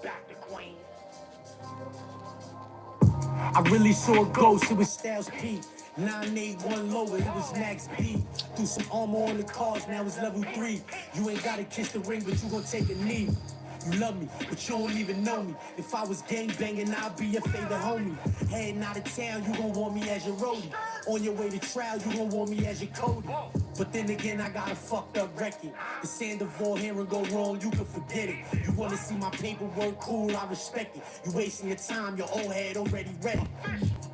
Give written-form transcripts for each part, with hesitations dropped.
Back to Queen. I really saw a ghost, it was Styles P. 981 lower, it was Max B. Threw some armor on the cars, now it's level 3. You ain't gotta kiss the ring, but you gon' take a knee. You love me, but you don't even know me. If I was gang banging, I'd be your favorite homie. Heading out of town, you gon' want me as your roadie. On your way to trial, you gon' want me as your Cody. But then again, I got a fucked up record. The Sandoval here and go wrong, you can forget it. You wanna see my paperwork, cool, I respect it. You wasting your time, your old head already ready.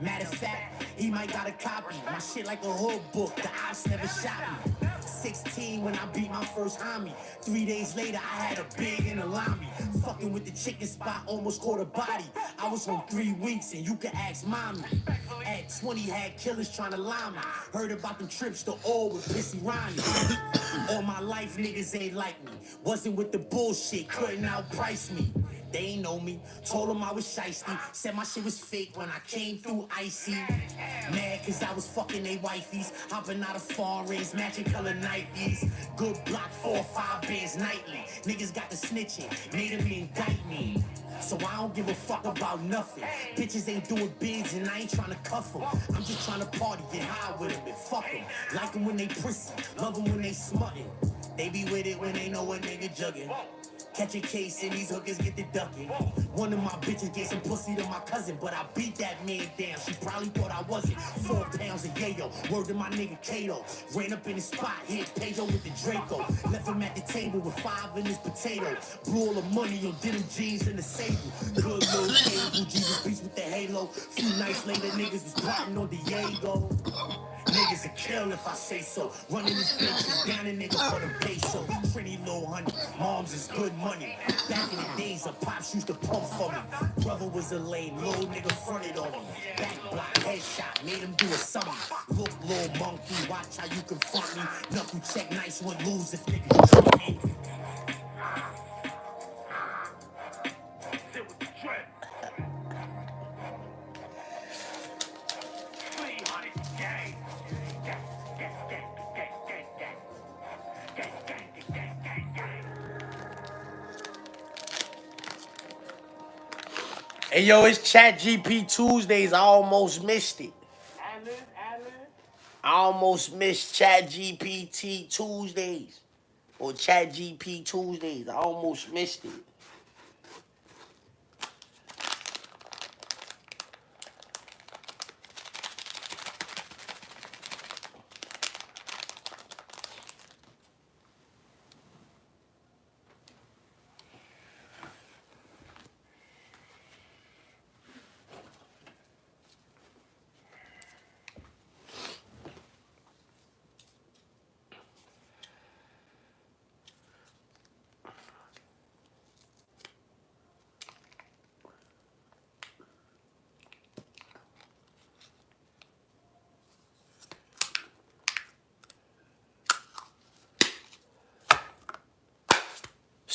Matter of fact, he might got a copy. My shit like a hood book, the ops never shot me. 16 when I beat my first homie. 3 days later, I had a big in a lobby. Fucking with the chicken spot, almost caught a body. I was on 3 weeks, and you can ask mommy. At 20, had killers trying to lie me. Heard about them trips to all with Pissy Ronnie. All my life, niggas ain't like me. Wasn't with the bullshit, couldn't outprice me. They ain't know me, told them I was shiesty. Said my shit was fake when I came through icy. Mad cause I was fucking they wifeys. Hopping out of foreigns, matching color Nikes. Good block, 4 or 5 bands nightly. Niggas got the snitching, made them indict me. So I don't give a fuck about nothing. Bitches ain't doing bids and I ain't trying to cuff them. I'm just trying to party, get high with them and fuck them. Like them when they prissy, love them when they smutting. They be with it when they know a nigga jugging. Catch a case and these hookers get the ducking. One of my bitches gave some pussy to my cousin, but I beat that man down. She probably thought I wasn't. 4 pounds of yayo, word to my nigga Kato. Ran up in the spot, hit Pedro with the Draco. Left him at the table with 5 in his potato. Blew all the money on denim jeans and the sable. Good little cable, Jesus beats with the halo. Few nights later, niggas was plotting on Diego. Niggas a kill if I say so. Running this bitch down a nigga for the peso. Pretty little honey, moms is good money. Back in the days, a pops used to pump for me. Brother was a lame, little nigga fronted on me. Back block, headshot, made him do a summer. Look, little monkey, watch how you confront me. Knuckle check, nice one, lose if niggas trump me. Hey, yo, it's Chat GP Tuesdays. I almost missed it. I almost missed Chat GPT Tuesdays. Or Chat GP Tuesdays. I almost missed it.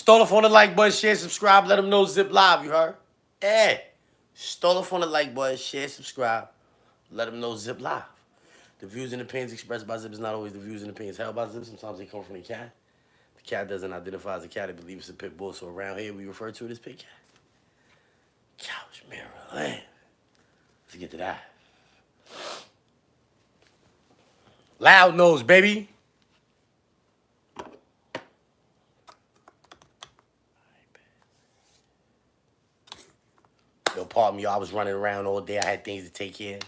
Stole off on the like button, share, subscribe, let them know Zip Live, you heard? Yeah. Stole off on the like button, share, subscribe, let them know Zip Live. The views and opinions expressed by Zip is not always the views and opinions held by Zip. Sometimes they come from the cat. The cat doesn't identify as a cat. It believes it's a pit bull. So around here, we refer to it as pit cat. Couch, Maryland. Let's get to that. Loud nose, baby. Yo, pardon me, I was running around all day. I had things to take care of.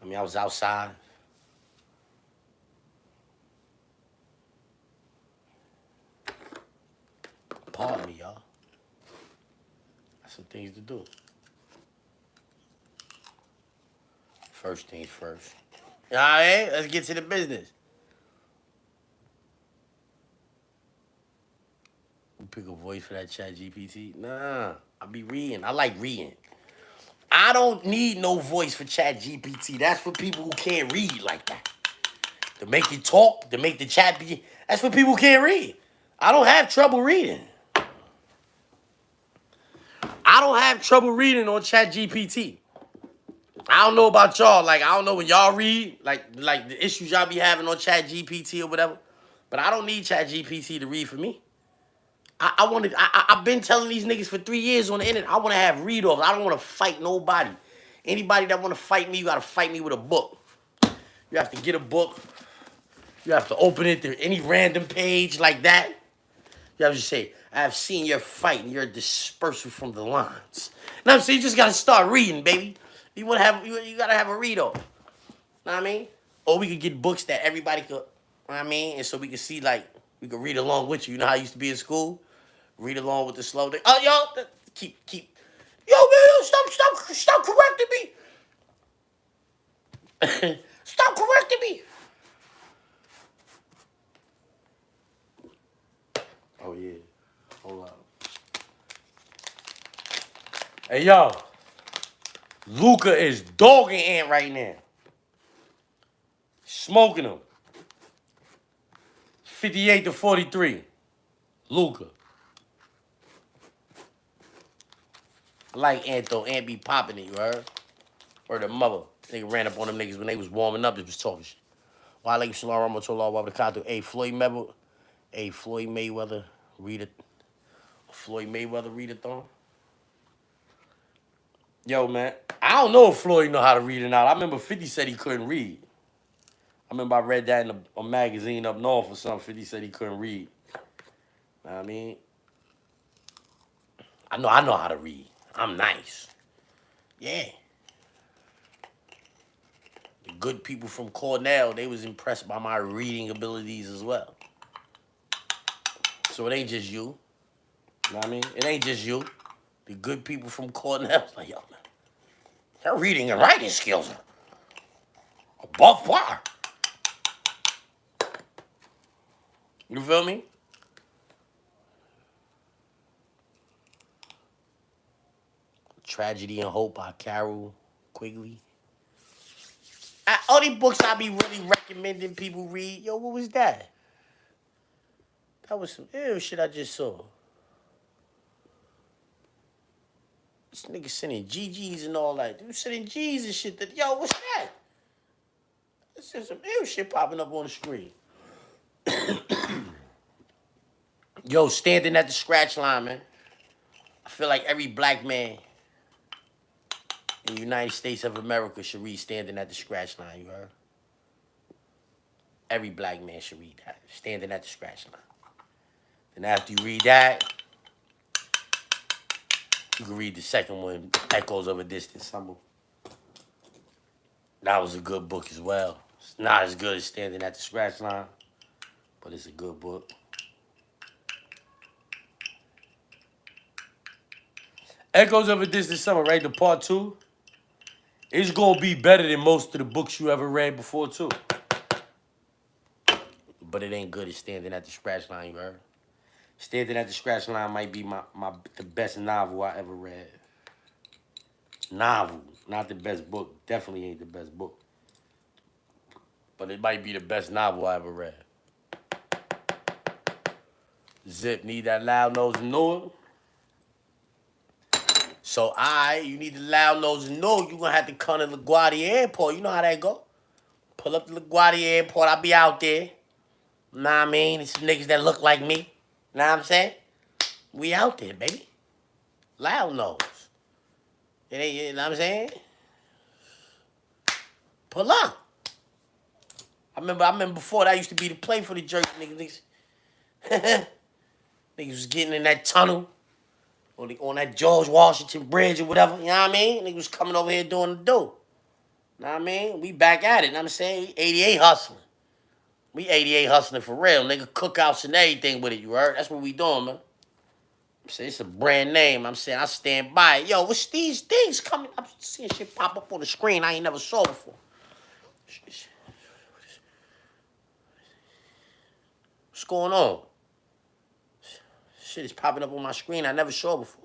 I mean, I was outside. Pardon me, y'all. Got some things to do. First things first. All right, let's get to the business. You pick a voice for that Chat GPT? Nah, I be reading. I like reading. I don't need no voice for Chat GPT. That's for people who can't read like that. To make you talk, to make the chat be... That's for people who can't read. I don't have trouble reading. I don't have trouble reading on Chat GPT. I don't know about y'all. Like, I don't know when y'all read, like the issues y'all be having on Chat GPT or whatever. But I don't need Chat GPT to read for me. I've been telling these niggas for 3 years on the internet, I want to have read-offs. I don't want to fight nobody. Anybody that want to fight me, you got to fight me with a book. You have to get a book. You have to open it to any random page like that. You have to say, I have seen your fight and your dispersal from the lines. Now I'm saying you just gotta start reading, baby. You wanna have you gotta have a read off. Know what I mean? Or we could get books that everybody could, know what I mean? And so we could see like we could read along with you. You know how I used to be in school? Read along with the slow thing. Oh yo, keep yo man, stop correcting me. Stop correcting me. Oh yeah. Hold up. Hey yo, Luca is dogging Ant right now. Smoking him. 58-43. Luca. I like Ant though. Ant be popping it, you heard? Or the mother. Nigga ran up on them niggas when they was warming up. They was talking shit. Why like Shalom Rama told all about the Kato. Hey, Floyd Mayweather, read it. Floyd Mayweather read it though. Yo, man. I don't know if Floyd know how to read or not. I remember 50 said he couldn't read. I remember I read that in a magazine up north or something. 50 said he couldn't read. Know what I mean? I know how to read. I'm nice. Yeah. The good people from Cornell, they was impressed by my reading abilities as well. So it ain't just you. You know what I mean? It ain't just you. The good people from Cornell, like, yo, man, their reading and writing skills are above par. You feel me? Tragedy and Hope by Carol Quigley. All these books I be really recommending people read. Yo, what was that? That was some ew shit I just saw. This nigga sending GGs and all that. Dude sending G's and shit. Yo, what's that? This is some ew shit popping up on the screen. Yo, standing at the scratch line, man. I feel like every black man in the United States of America should read Standing at the Scratch Line, you heard? Every black man should read that. Standing at the Scratch Line. Then after you read that, you can read the second one, Echoes of a Distant Summer. That was a good book as well. It's not as good as Standing at the Scratch Line, but it's a good book. Echoes of a Distant Summer, right? The part 2. It's gonna be better than most of the books you ever read before, too. But it ain't good as Standing at the Scratch Line, you heard? Standing at the Scratch Line might be the best novel I ever read. Novel, not the best book. Definitely ain't the best book. But it might be the best novel I ever read. Zip, need that loud nose and know it? So, you need the loud nose and know you're gonna have to come to LaGuardia Airport. You know how that go. Pull up to LaGuardia Airport, I'll be out there. Know what I mean? It's some niggas that look like me. Know what I'm saying? We out there, baby. Loud nose. You know what I'm saying? Pull up. I remember before that used to be the play for the Jersey niggas. Niggas was getting in that tunnel on that George Washington Bridge or whatever. You know what I mean? Niggas was coming over here doing the do. Know what I mean? We back at it. You know what I'm saying? 88 hustling. We 88 hustling for real. Nigga, cookouts and everything with it, you heard? That's what we doing, man. I'm saying it's a brand name. I'm saying I stand by it. Yo, what's these things coming? I'm seeing shit pop up on the screen I ain't never saw before. What's going on? Shit is popping up on my screen I never saw before.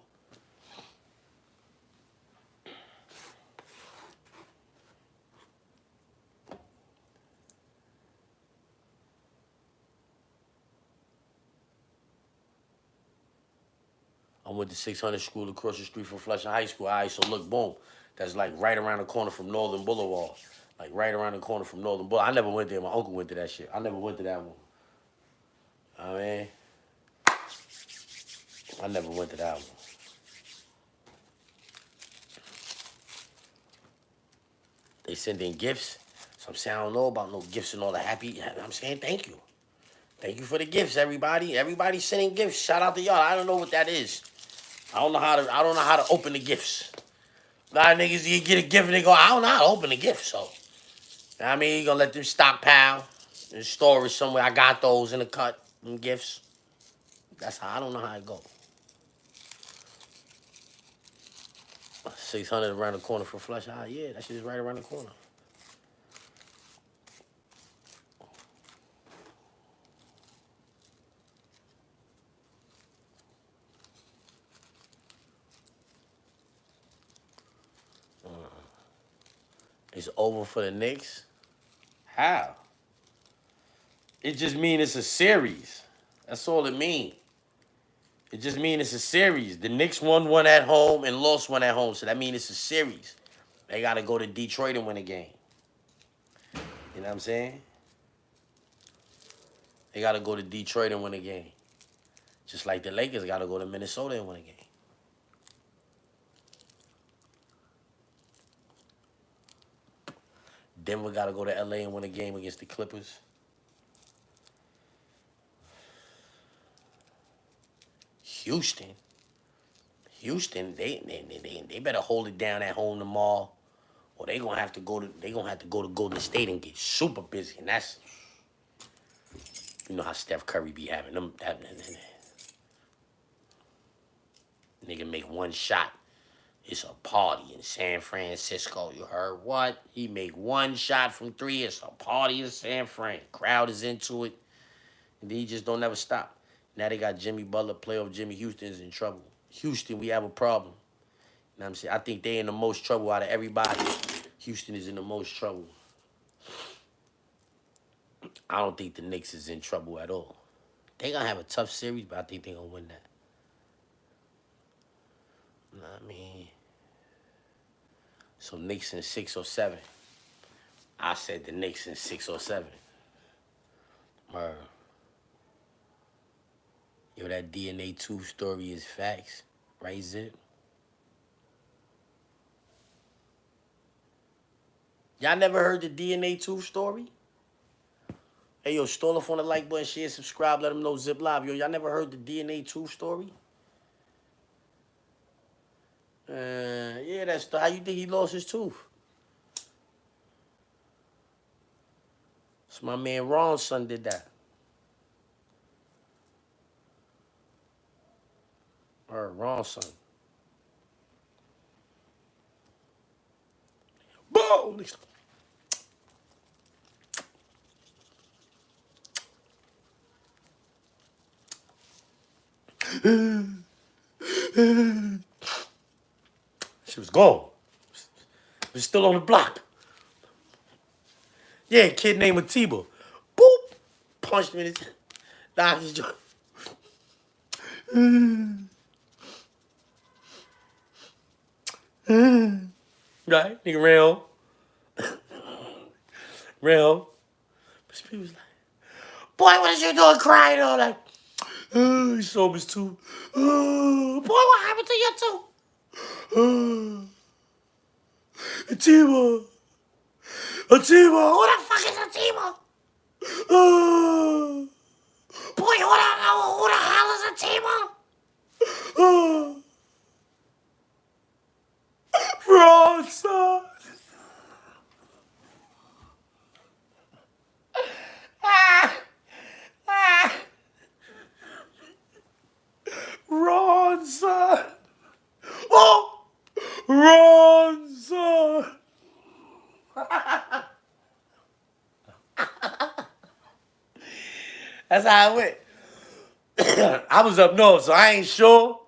I went to 600 school across the street from Flushing High School. All right, so look, boom. That's like right around the corner from Northern Boulevard. Like right around the corner from Northern Boulevard. I never went there. My uncle went to that shit. I never went to that one. I mean, I never went to that one. They send in gifts. So I'm saying I don't know about no gifts and all the happy. I'm saying thank you. Thank you for the gifts, everybody. Everybody sending gifts. Shout out to y'all. I don't know what that is. I don't know how to open the gifts. A lot of niggas, you get a gift and they go, I don't know how to open the gift. So, I mean, you gonna let them stockpile in storage somewhere. I got those in the cut, them gifts. That's how, I don't know how it go. 600 around the corner for Flush. Ah, yeah, that shit is right around the corner. It's over for the Knicks. How? It just mean it's a series. That's all it mean. It just mean it's a series. The Knicks won one at home and lost one at home, so that mean it's a series. They gotta go to Detroit and win a game. You know what I'm saying? They gotta go to Detroit and win a game. Just like the Lakers gotta go to Minnesota and win a game. Denver gotta go to LA and win a game against the Clippers. Houston, they better hold it down at home tomorrow, or they gonna have to go to Golden State and get super busy, and that's, you know how Steph Curry be having them. That nigga make one shot, it's a party in San Francisco. You heard what? He make one shot from three, it's a party in San Fran. Crowd is into it, and he just don't never stop. Now they got Jimmy Butler, playoff Jimmy. Houston's in trouble. Houston, we have a problem. You know what I'm saying? I think they in the most trouble out of everybody. Houston is in the most trouble. I don't think the Knicks is in trouble at all. They gonna have a tough series, but I think they gonna win that. You know what I mean? So Knicks in 6 or 7. I said the Knicks in 6 or 7. Yo, that DNA 2 story is facts. Right, Zip? Y'all never heard the DNA 2 story? Hey, yo, stall off on the like button, share, subscribe, let them know Zip Live. Yo, y'all never heard the DNA 2 story? Yeah, that's how you think he lost his tooth? So my man Ron's son did that. Or Ron's son. Boom! She was gone. She was still on the block. Yeah, a kid named Atiba. Boop! Punched him in his doctor's jaw. Right? Nigga ran home. Ran home. But he was like, boy, what is you doing crying all that? He saw his tooth. Boy, what happened to your tooth? Atiba. Atiba. Who the fuck is Atiba? Boy, who the hell is Atiba? Wrong son. Wrong son. Oh, wrong son. That's how it went. I was up north, so I ain't sure.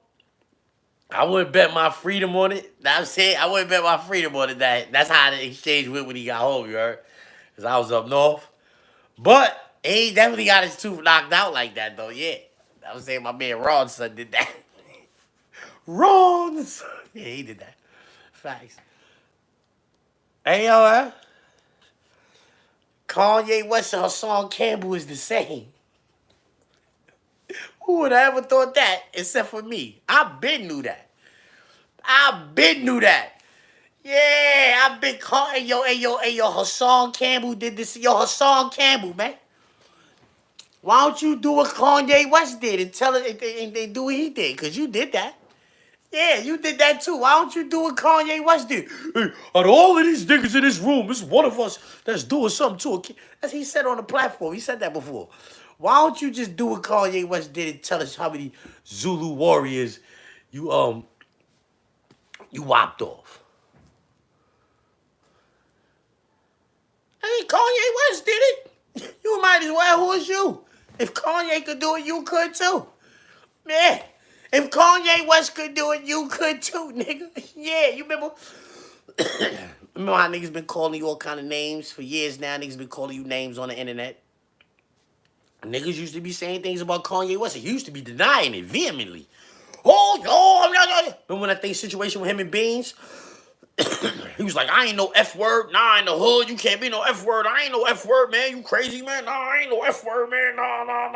I wouldn't bet my freedom on it. I'm saying I wouldn't bet my freedom on it. That's how the exchange went when he got home, you heard? Because I was up north. But he definitely got his tooth knocked out like that, though, yeah. I was saying my man Ron's son did that. Ron's son. Yeah, he did that. Facts. Hey, yo, Kanye West and Hassan Campbell is the same. Who would have ever thought that except for me? I been knew that. I been knew that. Yeah, I've been caught. Hey, yo, Hassan Campbell did this. Yo, Hassan Campbell, man. Why don't you do what Kanye West did and tell it and do what he did? Because you did that. Yeah, you did that too. Why don't you do what Kanye West did? Hey, out of all of these niggas in this room, it's one of us that's doing something to a kid. As he said on the platform. He said that before. Why don't you just do what Kanye West did and tell us how many Zulu warriors you whopped off? I mean, Kanye West did it. You might as well. Who is you? If Kanye could do it, you could too. Yeah. If Kanye West could do it, you could too, nigga. Yeah, you remember? Remember how niggas been calling you all kind of names for years now? Niggas been calling you names on the internet. Niggas used to be saying things about Kanye West. He used to be denying it vehemently. Oh, yo, I'm not. Remember when that thing situation with him and Beans? He was like, I ain't no F word. Nah, in the hood, you can't be no F word. I ain't no F word, man. You crazy, man? Nah, I ain't no F word, man. Nah, blah,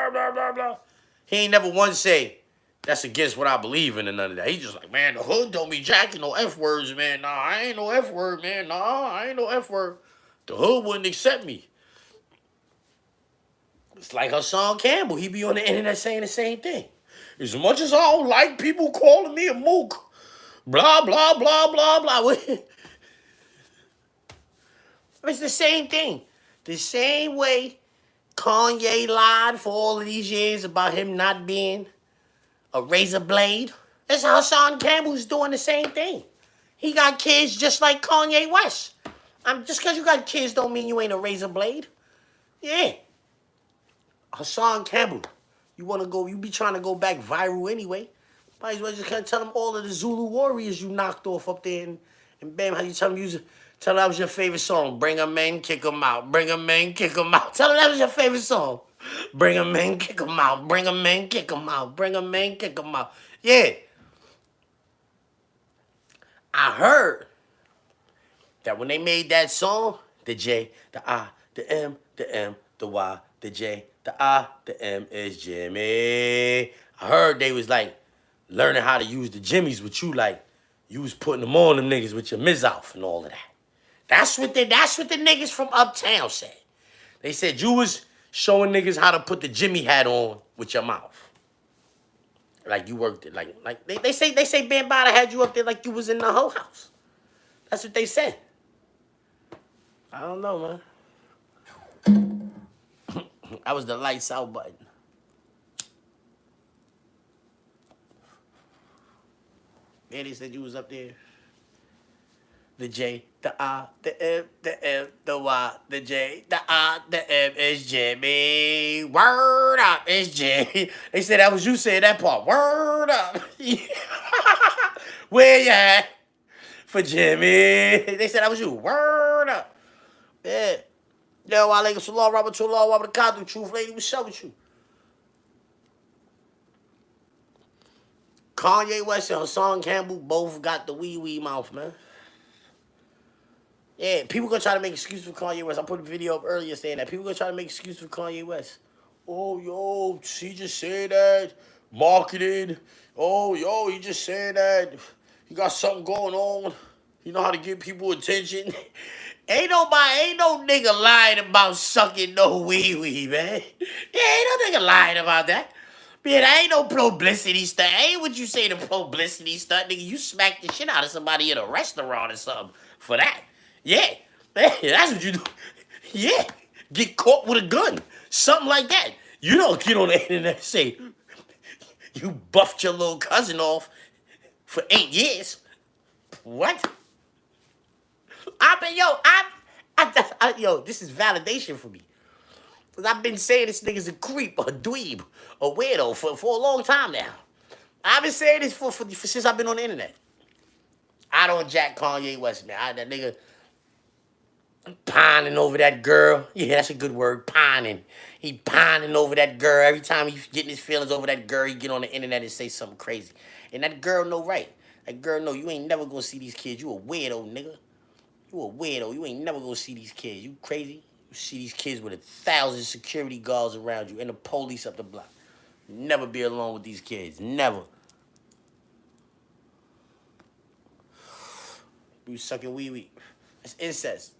blah, blah, blah. He ain't never once say, that's against what I believe in and none of that. He just like, man, the hood don't be jacking no F words, man. Nah, I ain't no F word, man. Nah, I ain't no F word. The hood wouldn't accept me. It's like Hassan Campbell. He be on the internet saying the same thing. As much as I don't like people calling me a mook, blah, blah, blah, blah, blah. It's the same thing. The same way Kanye lied for all of these years about him not being a razor blade. That's how Hassan Campbell's doing the same thing. He got kids just like Kanye West. Just because you got kids don't mean you ain't a razor blade. Yeah. Hassan Campbell, you be trying to go back viral anyway. Might as well just kind of tell them all of the Zulu warriors you knocked off up there and bam, how you tell them tell them that was your favorite song. Bring them in, kick them out. Bring them in, kick them out. Tell them that was your favorite song. Bring them in, kick them out. Bring them in, kick them out. Bring them in, kick them out. Yeah. I heard that when they made that song, the J, the I, the M, the Y, the J, the I, the M is Jimmy. I heard they was like learning how to use the Jimmies with you, like you was putting them on them niggas with your mizzoff and all of that. That's what the niggas from Uptown said. They said you was showing niggas how to put the Jimmy hat on with your mouth. Like you worked it. Like they say Bambaataa had you up there like you was in the whole house. That's what they said. I don't know, man. That was the lights out button. Yeah, they said you was up there. The J, the I, the M, the Y, the J, the I, the M is Jimmy. Word up, it's Jimmy. They said that was you saying that part. Word up. Where you at? For Jimmy. They said that was you. Word up. Yeah. Yo, alaikum salam, rahmatullah, wa barakatuh. Truth lady, what's up with you? Kanye West and Hassan Campbell both got the wee mouth, man. Yeah, people gonna try to make excuses for Kanye West. I put a video up earlier saying that. People gonna try to make excuses for Kanye West. Oh, yo, he just said that. Marketing. Oh, yo, he just said that. He got something going on. You know how to get people attention. Ain't no nigga lying about sucking no wee, man. Yeah, ain't no nigga lying about that. Man, I ain't no publicity stunt. Ain't what you say the publicity stunt, nigga. You smack the shit out of somebody in a restaurant or something for that. Yeah, that's what you do. Yeah, get caught with a gun, something like that. You don't get on the internet and say you buffed your little cousin off for 8 years. What? Yo, this is validation for me. Because I've been saying this nigga's a creep, a dweeb, a weirdo for a long time now. I've been saying this for since I've been on the internet. I don't jack Kanye West, man. That nigga pining over that girl. Yeah, that's a good word, pining. He pining over that girl. Every time he's getting his feelings over that girl, he get on the internet and say something crazy. And that girl know right. That girl know you ain't never gonna see these kids. You a weirdo, nigga. You a weirdo. You ain't never gonna see these kids. You crazy? You see these kids with 1,000 security guards around you and the police up the block. Never be alone with these kids. Never. You sucking wee wee. That's incest.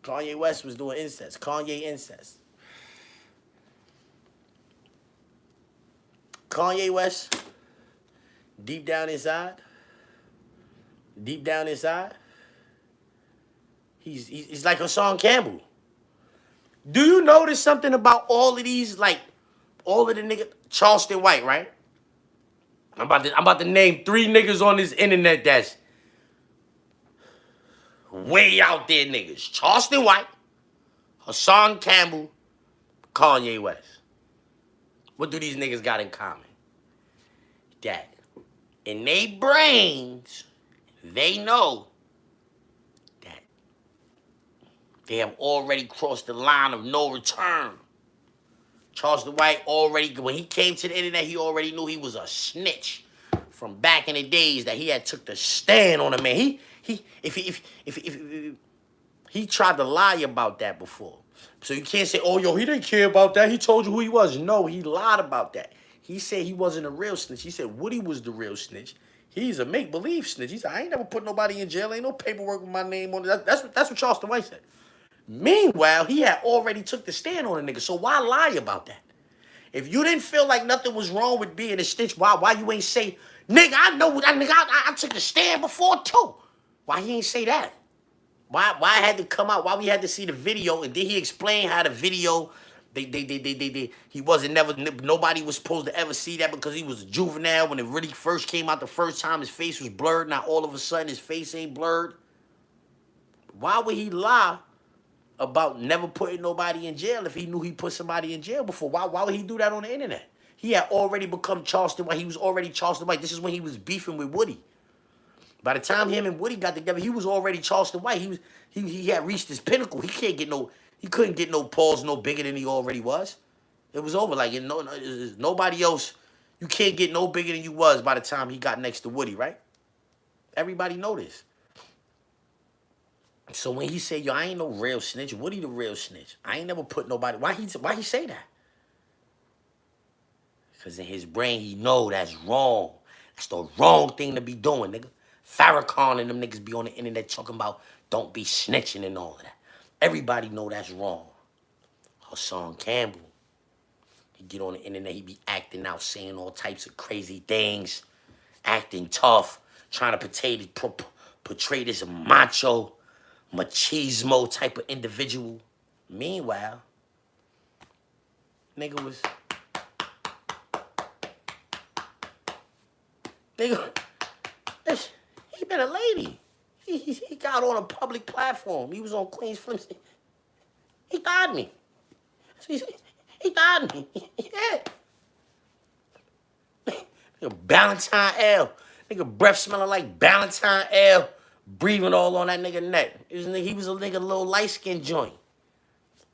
Kanye West was doing incest. Kanye incest. Kanye West, deep down inside, he's like Hassan Campbell. Do you notice something about all of these, like, all of the niggas? Charleston White, right? I'm about to name 3 niggas on this internet that's way out there niggas. Charleston White, Hassan Campbell, Kanye West. What do these niggas got in common? That in their brains, they know that they have already crossed the line of no return. Charleston White already, when he came to the internet, he already knew he was a snitch from back in the days that he had took the stand on a man. If he tried to lie about that before. So you can't say, oh, yo, he didn't care about that. He told you who he was. No, he lied about that. He said he wasn't a real snitch. He said Woody was the real snitch. He's a make-believe snitch. He said, I ain't never put nobody in jail. Ain't no paperwork with my name on it. That's what Charleston White said. Meanwhile, he had already took the stand on a nigga. So why lie about that? If you didn't feel like nothing was wrong with being a snitch, why you ain't say, nigga, I know that nigga, I took the stand before too. Why he ain't say that? Why it had to come out? Why we had to see the video? And did he explain how the video, he wasn't never, nobody was supposed to ever see that because he was a juvenile when it really first came out the first time, his face was blurred. Now all of a sudden his face ain't blurred. Why would he lie about never putting nobody in jail if he knew he put somebody in jail before? Why would he do that on the internet? He had already become Charleston White. He was already Charleston White. This is when he was beefing with Woody. By the time him and Woody got together, he was already Charleston White. He had reached his pinnacle. He couldn't get no pause no bigger than he already was. It was over. Like nobody else, you can't get no bigger than you was by the time he got next to Woody, right? Everybody know this. So when he said, yo, I ain't no real snitch, Woody the real snitch. I ain't never put nobody. Why he say that? Because in his brain, he know that's wrong. That's the wrong thing to be doing, nigga. Farrakhan and them niggas be on the internet talking about don't be snitching and all of that. Everybody know that's wrong. Hassan Campbell, he get on the internet, he be acting out, saying all types of crazy things, acting tough, trying to portray this macho, machismo type of individual. Meanwhile, nigga, he been a lady. He got on a public platform. He was on Queen's Flims. He died me. He died me. Yeah. Nigga, Valentine L. Nigga, breath smelling like Valentine L. Breathing all on that nigga neck. He was a nigga little light-skinned joint.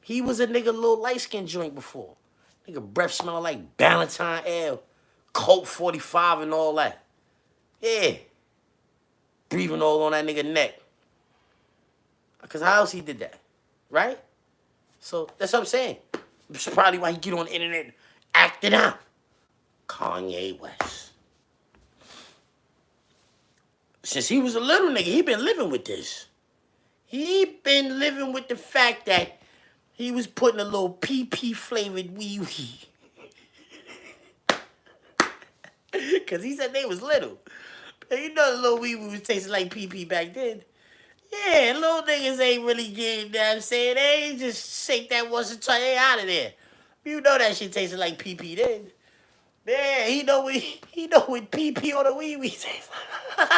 He was a nigga little light-skinned joint before. Nigga, breath smelling like Valentine L. Colt 45 and all that. Yeah. Breathing all on that nigga neck. Because how else he did that? Right? So that's what I'm saying. That's probably why he get on the internet acting out. Kanye West. Since he was a little nigga, he been living with this. He been living with the fact that he was putting a little PP flavored wee wee. Because he said they was little. You know the little wee wee was tasting like PP back then. Yeah, little niggas ain't really getting that. I'm saying they ain't just shake that once or twice. They out of there. You know that shit tasted like PP then. Yeah, he know what PP on the wee wee tastes like.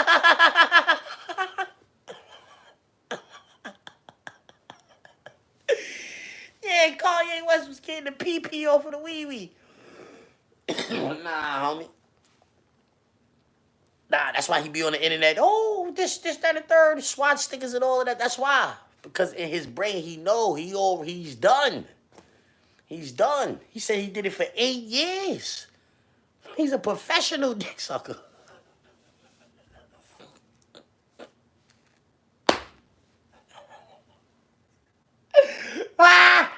Yeah, Kanye West was getting the PP off of the wee wee. Nah, homie. Nah, that's why he be on the internet. Oh, this, that, and the third, swatch stickers and all of that. That's why. Because in his brain, he's done. He's done. He said he did it for 8 years. He's a professional dick sucker. Ah!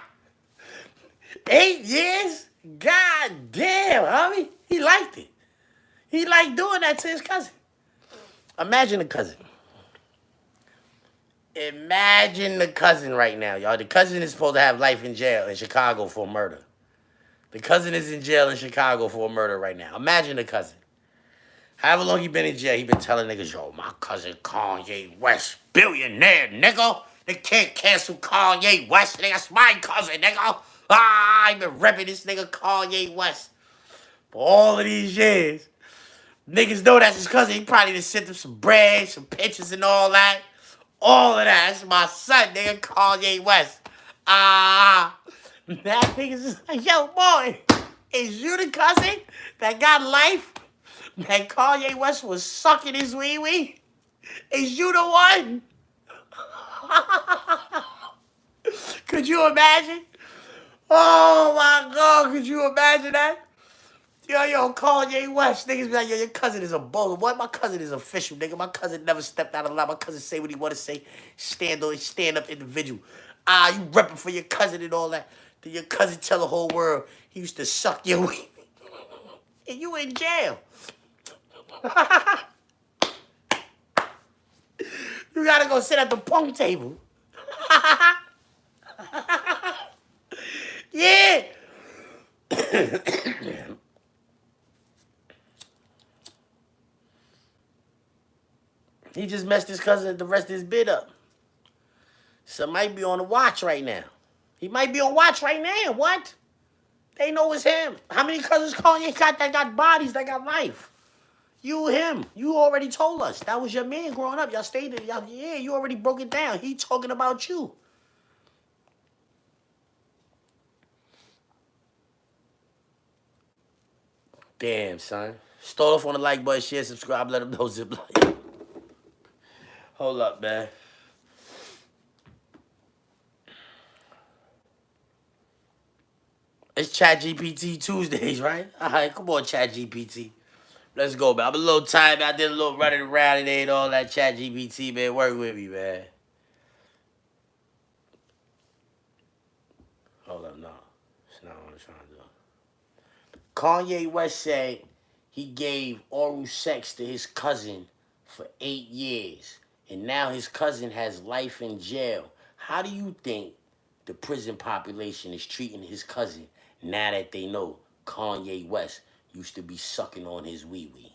8 years? God damn, He like doing that to his cousin. Imagine the cousin. Imagine the cousin right now, y'all. The cousin is supposed to have life in jail in Chicago for murder. The cousin is in jail in Chicago for a murder right now. Imagine the cousin. However long he been in jail, he been telling niggas, yo, my cousin Kanye West, billionaire, nigga. They can't cancel Kanye West, nigga. That's my cousin, nigga. Ah, I been repping this nigga Kanye West for all of these years. Niggas know that's his cousin. He probably just sent him some bread, some pictures and all that. All of that. That's my son, nigga, Kanye West. Ah. That niggas is like, yo, boy, is you the cousin that got life? That Kanye West was sucking his wee-wee? Is you the one? Could you imagine? Oh, my God. Could you imagine that? Yo, Kanye West. Niggas be like, yo, your cousin is a bowler. What? My cousin is official, nigga. My cousin never stepped out of line. My cousin say what he want to say. Stand up individual. Ah, you repping for your cousin and all that. Then your cousin tell the whole world he used to suck your wee. And you in jail. You gotta go sit at the punk table. Yeah. He just messed his cousin the rest of his bid up. So might be on the watch right now. He might be on watch right now. What? They know it's him. How many cousins Kanye got that got bodies, that got life? You, him. You already told us. That was your man growing up. Y'all stayed there. Y'all, yeah, you already broke it down. He talking about you. Damn, son. Start off on the like button, share, subscribe, let them know zip like. Hold up, man. It's ChatGPT Tuesdays, right? All right, come on, ChatGPT. Let's go, man. I'm a little tired. I did a little running around and ain't all that ChatGPT, man. Work with me, man. Hold up, no. It's not what I'm trying to do. Kanye West said he gave oral sex to his cousin for 8 years, and now his cousin has life in jail. How do you think the prison population is treating his cousin now that they know Kanye West used to be sucking on his wee-wee?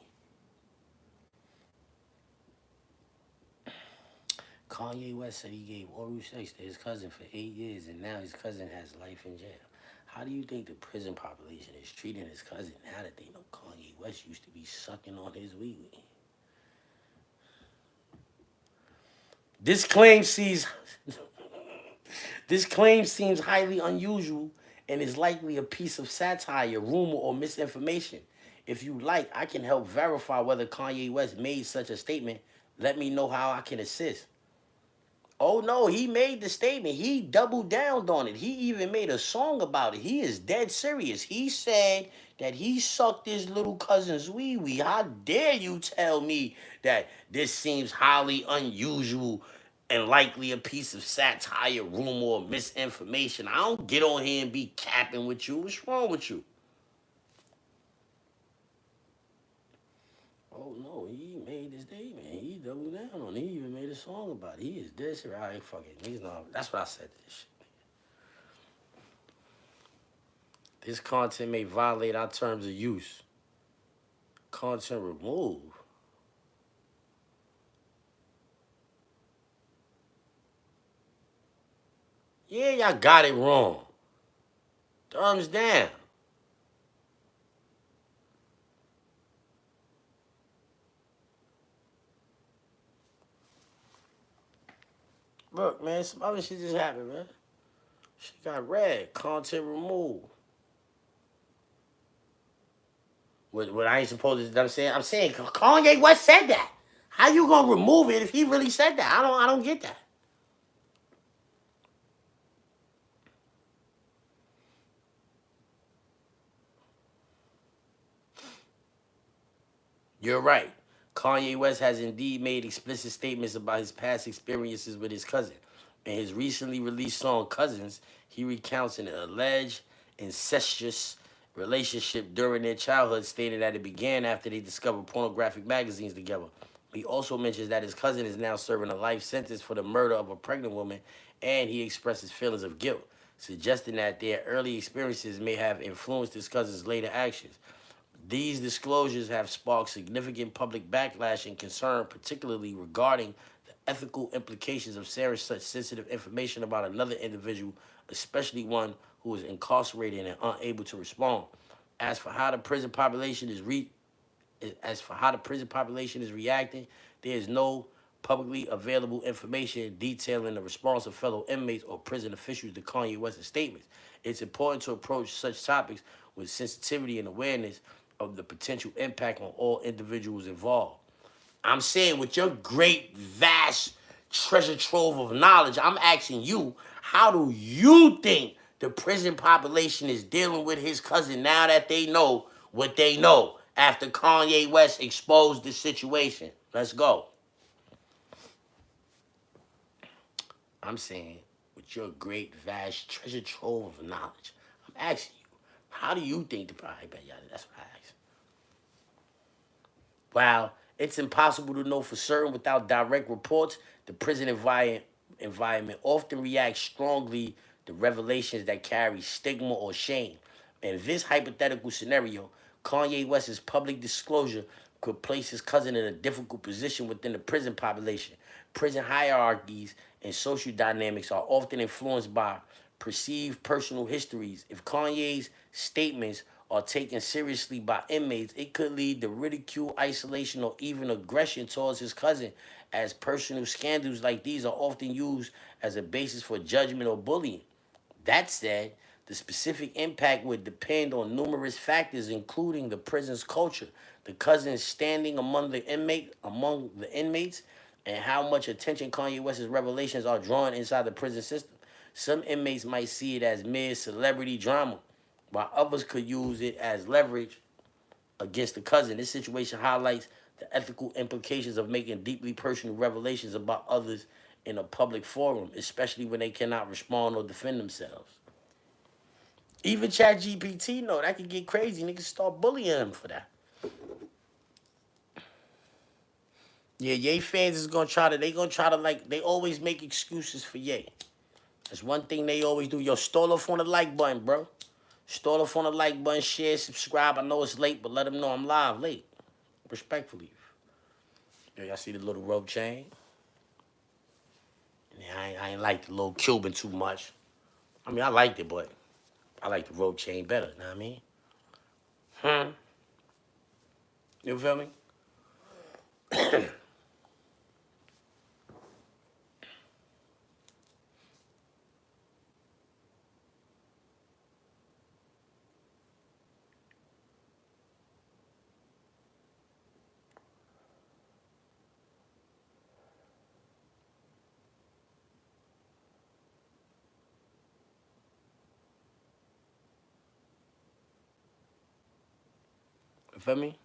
Kanye West said he gave oral sex to his cousin for 8 years, and now his cousin has life in jail. How do you think the prison population is treating his cousin now that they know Kanye West used to be sucking on his wee-wee? This claim seems highly unusual and is likely a piece of satire, rumor, or misinformation. If you like, I can help verify whether Kanye West made such a statement. Let me know how I can assist. Oh no, he made the statement. He doubled down on it. He even made a song about it. He is dead serious. He said that he sucked his little cousin's wee-wee. How dare you tell me that this seems highly unusual and likely a piece of satire, rumor, or misinformation? I don't get on here and be capping with you. What's wrong with you? Oh no, he made this statement. He doubled down on it. He even made a song about it. He is dead serious. I ain't fucking. He's not. That's what I said to this shit. This content may violate our terms of use. Content removed. Yeah, y'all got it wrong. Thumbs down. Look, man, some other shit just happened, man. She got red. Content removed. What I ain't supposed to. I'm saying Kanye West said that. How you gonna remove it if he really said that? I don't get that. You're right. Kanye West has indeed made explicit statements about his past experiences with his cousin. In his recently released song Cousins, he recounts an alleged incestuous relationship during their childhood, stating that it began after they discovered pornographic magazines together. He also mentions that his cousin is now serving a life sentence for the murder of a pregnant woman, and he expresses feelings of guilt, suggesting that their early experiences may have influenced his cousin's later actions. These disclosures have sparked significant public backlash and concern, particularly regarding the ethical implications of sharing such sensitive information about another individual, especially one who is incarcerated and unable to respond. As for how the prison population is re- as for how the prison population is reacting, there is no publicly available information detailing the response of fellow inmates or prison officials to Kanye West's statements. It's important to approach such topics with sensitivity and awareness of the potential impact on all individuals involved. I'm saying, with your great, vast treasure trove of knowledge, I'm asking you, how do you think the prison population is dealing with his cousin now that they know what they know after Kanye West exposed the situation? Let's go. I'm saying, with your great, vast treasure trove of knowledge, I'm asking you, how do you think the... I bet y'all, that's what I asked. While it's impossible to know for certain without direct reports, the prison environment often reacts strongly to revelations that carry stigma or shame. In this hypothetical scenario, Kanye West's public disclosure could place his cousin in a difficult position within the prison population. Prison hierarchies and social dynamics are often influenced by perceived personal histories. If Kanye's statements are taken seriously by inmates, it could lead to ridicule, isolation, or even aggression towards his cousin, as personal scandals like these are often used as a basis for judgment or bullying. That said, the specific impact would depend on numerous factors, including the prison's culture, the cousin's standing among the inmates, and how much attention Kanye West's revelations are drawn inside the prison system. Some inmates might see it as mere celebrity drama, while others could use it as leverage against the cousin. This situation highlights the ethical implications of making deeply personal revelations about others in a public forum, especially when they cannot respond or defend themselves. Even ChatGPT know that could get crazy. Niggas start bullying him for that. Yeah, Ye fans is gonna try to. They gonna try to, like, they always make excuses for Ye. That's one thing they always do. Yo, stall off on the like button, bro. Stall off on the like button, share, subscribe. I know it's late, but let them know I'm live late. Respectfully. Yo, y'all see the little rope chain? Yeah, I ain't like the little Cuban too much. I mean, I liked it, but I like the rope chain better. Know what I mean? You feel me? You feel me?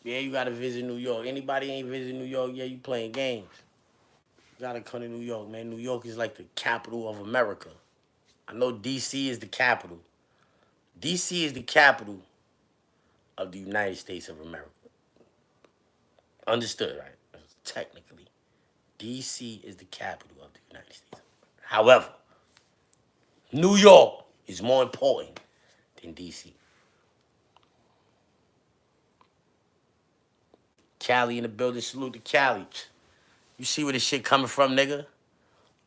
Yeah, you gotta visit New York. Anybody ain't visit New York, yeah, you playing games. You gotta come to New York, man. New York is like the capital of America. I know DC is the capital. DC is the capital of the United States of America. Understood, right? Technically, DC is the capital of the United States. However, New York is more important than DC. Cali in the building. Salute to Cali. You see where this shit coming from, nigga?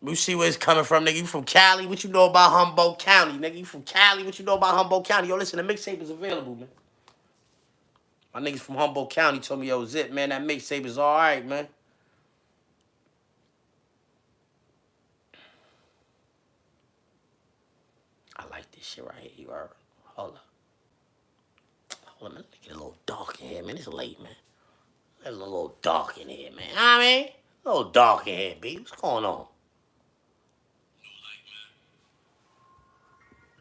You see where it's coming from, nigga. You from Cali? What you know about Humboldt County, nigga? You from Cali? What you know about Humboldt County? Yo, listen, the mixtape is available, man. My niggas from Humboldt County told me, yo, Zip, man, that mixtape is all right, man. I like this shit right here. You heard? Hold up. Hold up, man. Let me get a little dark in here, man. It's late, man. It's a little dark in here, man. You know what I mean? A little dark in here, B. What's going on?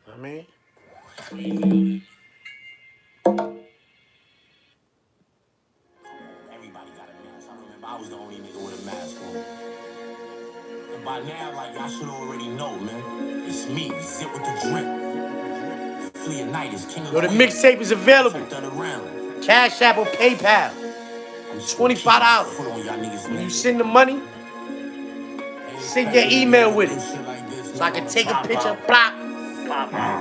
You know what I mean? Everybody got a mask. I remember I was the only nigga with a mask on. And by now, like, y'all should already know, man. Leonidas, king of Yo, the Queens. mixtape is available. Turn that around. Cash App or PayPal. $25. Foot on y'all niggas, When you man. send the money, send your email with it. Shit like this, So I can take a Pop picture, out. plop,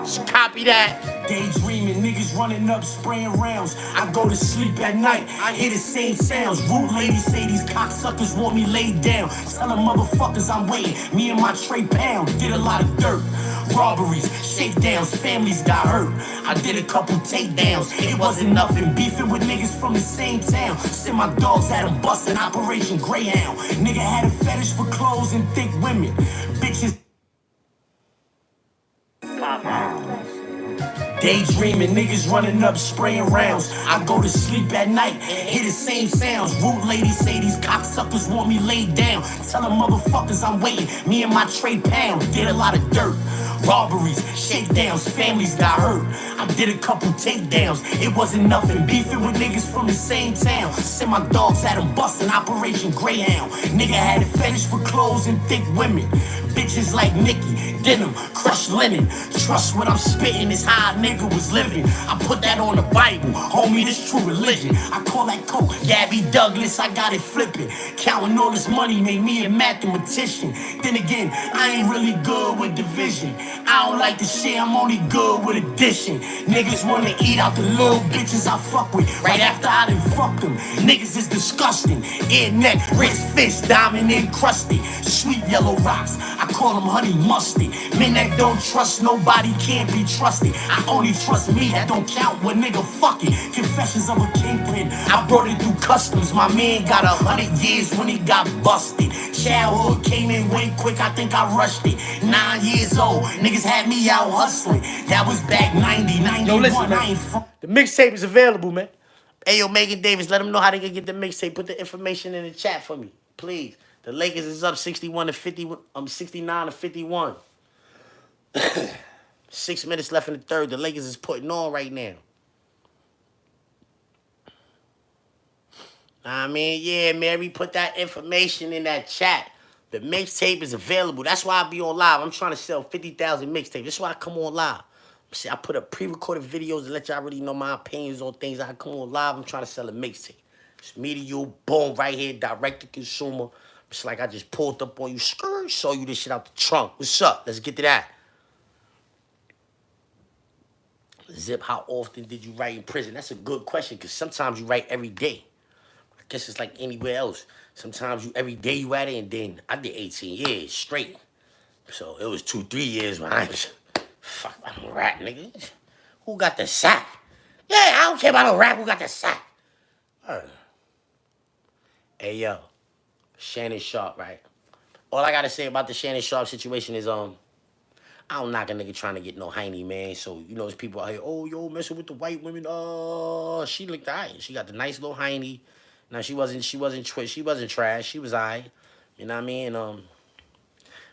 just copy that. Daydreaming, niggas running up, spraying rounds. I go to sleep at night, I hear the same sounds. Rude ladies say these cocksuckers want me laid down. Tell them motherfuckers I'm waiting. Me and my Trey Pound did a lot of dirt. Robberies, shakedowns, families got hurt. I did a couple takedowns, it wasn't nothing. Beefing with niggas from the same town. Sent my dogs at them busting Operation Greyhound. Nigga had a fetish for clothes and thick women. Bitches. Daydreaming, niggas running up, spraying rounds. I go to sleep at night, hear the same sounds. Rude ladies say these cocksuckers want me laid down. Tell them motherfuckers I'm waiting. Me and my Trey Pound did a lot of dirt. Robberies, shakedowns, families got hurt. I did a couple takedowns, it wasn't nothing. Beefing with niggas from the same town. Sent my dogs at them busting Operation Greyhound. Nigga had a fetish for clothes and thick women. Bitches like Nicki, denim, crushed linen. Trust what I'm spitting is how a nigga was living. I put that on the Bible, homie, this true religion. I call that coke, Gabby Douglas, I got it flipping. Counting all this money made me a mathematician. Then again, I ain't really good with division. I don't like to share, I'm only good with addition. Niggas wanna eat out the little bitches I fuck with. Right after I done fucked them, niggas is disgusting. Ear, neck, wrist, fist, diamond encrusted. Sweet yellow rocks, I call them honey mustard. Men that don't trust nobody can't be trusted. I only trust me, that don't count when nigga fuck it. Confessions of a kingpin, I brought it through customs. My man got 100 years when he got busted. Childhood came in way quick, I think I rushed it. 9 years old, niggas had me out hustling. That was back 90, 91. Yo, listen, man. The mixtape is available, man. Hey, yo, Megan Davis, let them know how they can get the mixtape. Put the information in the chat for me, please. The Lakers is up 61 to 50. 69 to 51. 6 minutes left in the third. The Lakers is putting on right now. I mean, yeah, Mary, put that information in that chat. The mixtape is available. That's why I be on live. I'm trying to sell 50,000 mixtapes. That's why I come on live. See, I put up pre-recorded videos to let y'all really know my opinions on things. I come on live. I'm trying to sell a mixtape. It's me to you, boom, right here, direct to consumer. It's like I just pulled up on you, skirt, show you this shit out the trunk. What's up? Let's get to that. Zip, how often did you write in prison? That's a good question, because sometimes you write every day. I guess it's like anywhere else. Sometimes every day you at it, and then I did 18 years straight. So it was 2-3 years when I was, fuck, I'm a rat, nigga. Who got the sack? Yeah, I don't care about no rap, who got the sack? Hey, yo, Shannon Sharpe, right? All I gotta say about the Shannon Sharpe situation is, I don't knock a nigga trying to get no hiney, man. So, you know, there's people out here, oh, yo, messing with the white women. She looked alright. She got the nice little hiney. Now, she wasn't trash. She was alright. You know what I mean?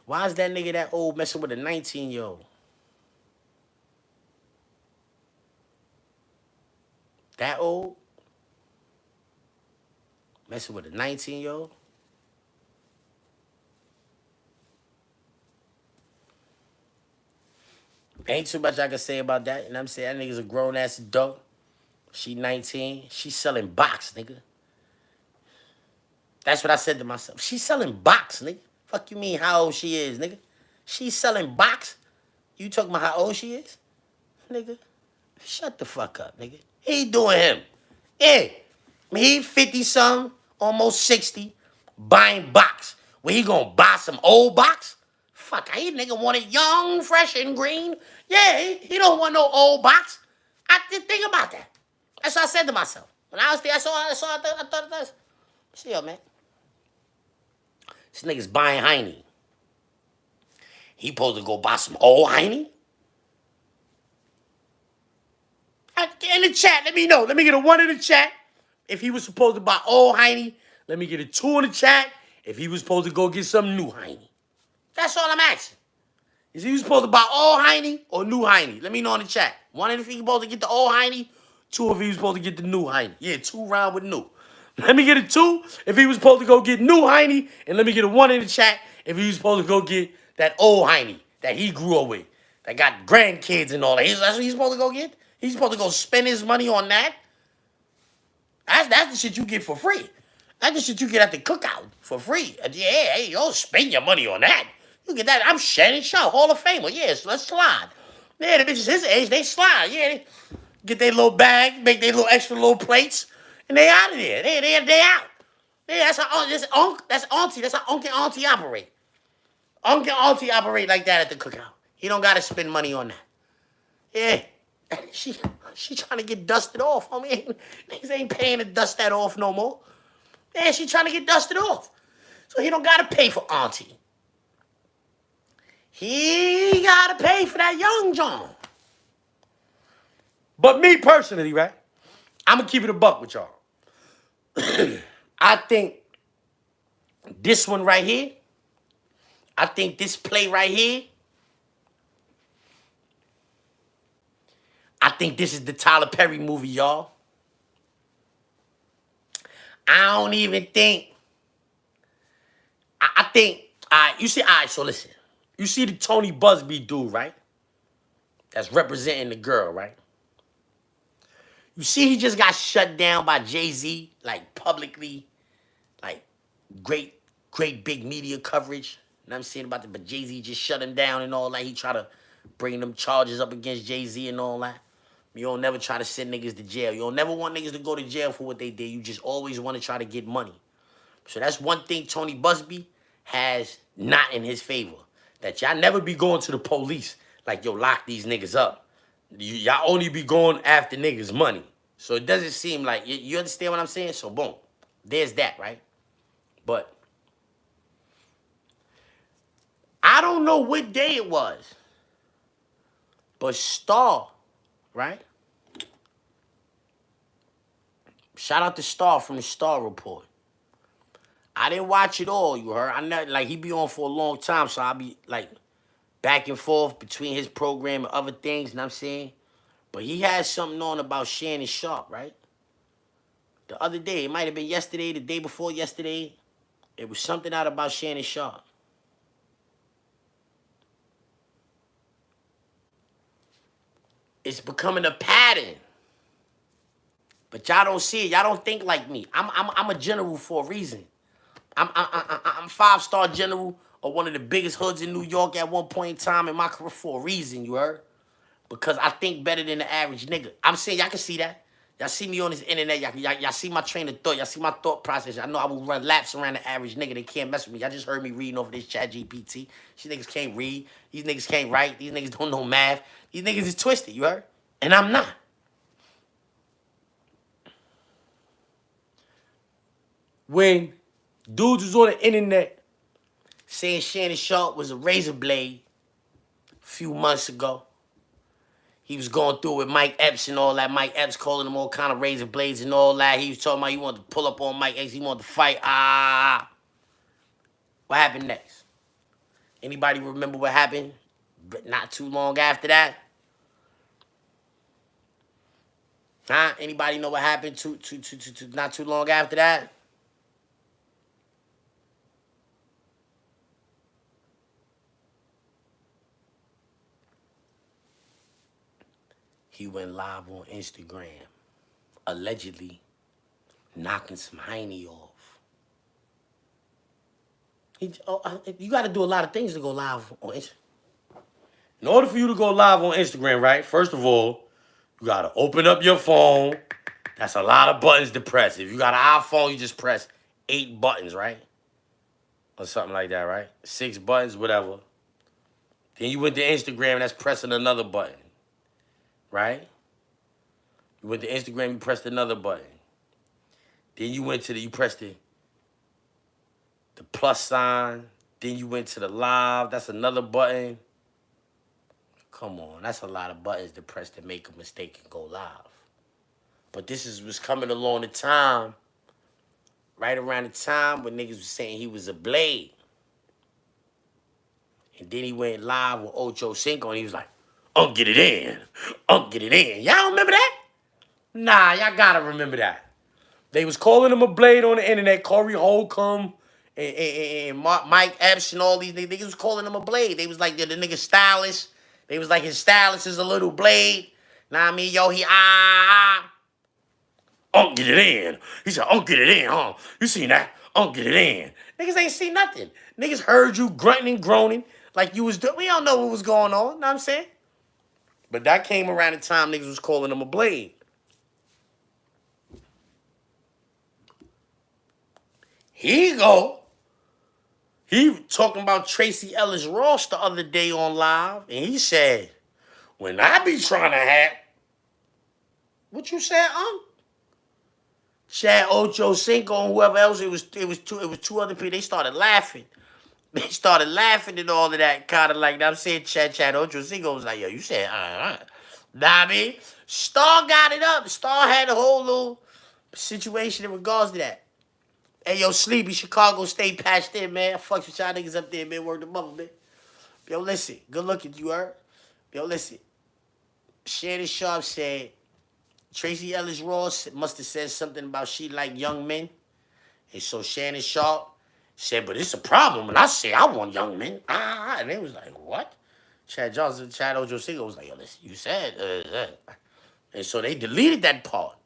Why is that nigga that old messing with a 19-year-old? That old? Messing with a 19-year-old? Ain't too much I can say about that. You know what I'm saying? That nigga's a grown-ass adult. She 19. She selling box, nigga. That's what I said to myself. She's selling box, nigga. Fuck you mean how old she is, nigga? She's selling box? You talking about how old she is? Nigga, shut the fuck up, nigga. He doing him. Yeah. He 50-something, almost 60, buying box. Where he gonna buy some old box? Fuck, he nigga want it young, fresh, and green. Yeah, he don't want no old box. I didn't think about that. That's what I said to myself. When I was there, I thought of this. See yo, man. This nigga's buying Heine. He supposed to go buy some old Heine? In the chat, let me know. Let me get a 1 in the chat if he was supposed to buy old Heine. Let me get a 2 in the chat if he was supposed to go get some new Heine. That's all I'm asking. Is he supposed to buy old Heine or new Heine? Let me know in the chat. 1 if he was supposed to get the old Heine. 2 if he was supposed to get the new Heine. Yeah, 2 round with new. Let me get a 2 if he was supposed to go get new Heine. And let me get a 1 in the chat if he was supposed to go get that old Heine that he grew up with. that got grandkids and all that. That's what he's supposed to go get? He's supposed to go spend his money on that? That's the shit you get for free. That's the shit you get at the cookout for free. Yeah, hey, yo, spend your money on that. You get that. I'm Shannon Sharpe, Hall of Famer. Yes, let's slide. Yeah, the bitches his age, they slide. Yeah, they get their little bag, make their little extra little plates, and they out of there. They out. Yeah, that's auntie. That's how uncle and auntie operate. Uncle and auntie operate like that at the cookout. He don't gotta spend money on that. Yeah. She trying to get dusted off. I mean, niggas ain't paying to dust that off no more. Yeah, she trying to get dusted off. So he don't gotta pay for auntie. He gotta pay for that young John. But me personally, right? I'm gonna keep it a buck with y'all. I think this one right here, I think this play right here, I think this is the Tyler Perry movie, y'all. I don't even think, I think, you see, all right, so listen. You see the Tony Busby dude, right? That's representing the girl, right? You see he just got shut down by Jay-Z, like publicly, like great big media coverage. You know what I'm saying about that? But Jay-Z just shut him down and all that. He try to bring them charges up against Jay-Z and all that. You don't never try to send niggas to jail. You don't never want niggas to go to jail for what they did. You just always want to try to get money. So that's one thing Tony Busby has not in his favor. That y'all never be going to the police like, yo, lock these niggas up. Y'all only be going after niggas' money. So it doesn't seem like, you understand what I'm saying? So boom, there's that, right? But I don't know what day it was, but Star, right? Shout out to Star from the Star Report. I didn't watch it all, you heard? I know, like, he be on for a long time, so I'll be, like, back and forth between his program and other things, you know what I'm saying? But he had something on about Shannon Sharpe, right? The other day, it might have been yesterday, the day before yesterday, it was something out about Shannon Sharpe. It's becoming a pattern. But y'all don't see it. Y'all don't think like me. I'm a general for a reason. I'm 5-star general of one of the biggest hoods in New York at one point in time in my career for a reason, you heard? Because I think better than the average nigga. I'm saying y'all can see that. Y'all see me on this internet. Y'all see my train of thought. Y'all see my thought process. I know I will run laps around the average nigga. They can't mess with me. Y'all just heard me reading over this chat GPT. These niggas can't read. These niggas can't write. These niggas don't know math. These niggas is twisted, you heard? And I'm not. When dudes was on the internet saying Shannon Sharpe was a razor blade a few months ago, he was going through with Mike Epps and all that. Mike Epps calling him all kind of razor blades and all that. He was talking about he wanted to pull up on Mike Epps. He wanted to fight. What happened next? Anybody remember what happened? But not too long after that? Huh? Anybody know what happened not too long after that? He went live on Instagram, allegedly knocking some hiney off. You got to do a lot of things to go live on Instagram. In order for you to go live on Instagram, right, first of all, you got to open up your phone. That's a lot of buttons to press. If you got an iPhone, you just press 8 buttons, right? Or something like that, right? 6 buttons, whatever. Then you went to Instagram, that's pressing another button. Right? You went to Instagram, you pressed another button. Then you went to you pressed the plus sign. Then you went to the live, that's another button. Come on, that's a lot of buttons to press to make a mistake and go live. But this was coming along the time, right around the time when niggas was saying he was a blade. And then he went live with Ocho Cinco and he was like, get it in. Get it in. Y'all remember that? Nah, y'all gotta remember that. They was calling him a blade on the internet. Corey Holcomb and Mike Epps and all these niggas was calling him a blade. They was like, the nigga stylish. They was like his stylist is a little blade. Know what I mean? Yo, he get it in. He said, get it in, huh? You seen that? Get it in. Niggas ain't seen nothing. Niggas heard you grunting and groaning like you was doing. We don't know what was going on. Know what I'm saying? But that came around the time niggas was calling him a blade. Here you go. He talking about Tracy Ellis Ross the other day on live, and he said, when I be trying to have, what you said, Chad Ocho Cinco and whoever else, it was two other people. They started laughing. They started laughing and all of that, kind of like, I'm saying Chad Ocho Cinco was like, yo, you said, Nah, I mean, Star got it up. Star had a whole little situation in regards to that. Hey, yo, Sleepy, Chicago State patched in, man. I fucks with y'all niggas up there, man. Word the mother, man. Yo, listen. Good looking, you heard? Yo, listen. Shannon Sharpe said Tracy Ellis Ross must have said something about she like young men. And so Shannon Sharpe said, but it's a problem when I say I want young men. And they was like, what? Chad Ocho Cinco was like, yo, listen, you said, And so they deleted that part.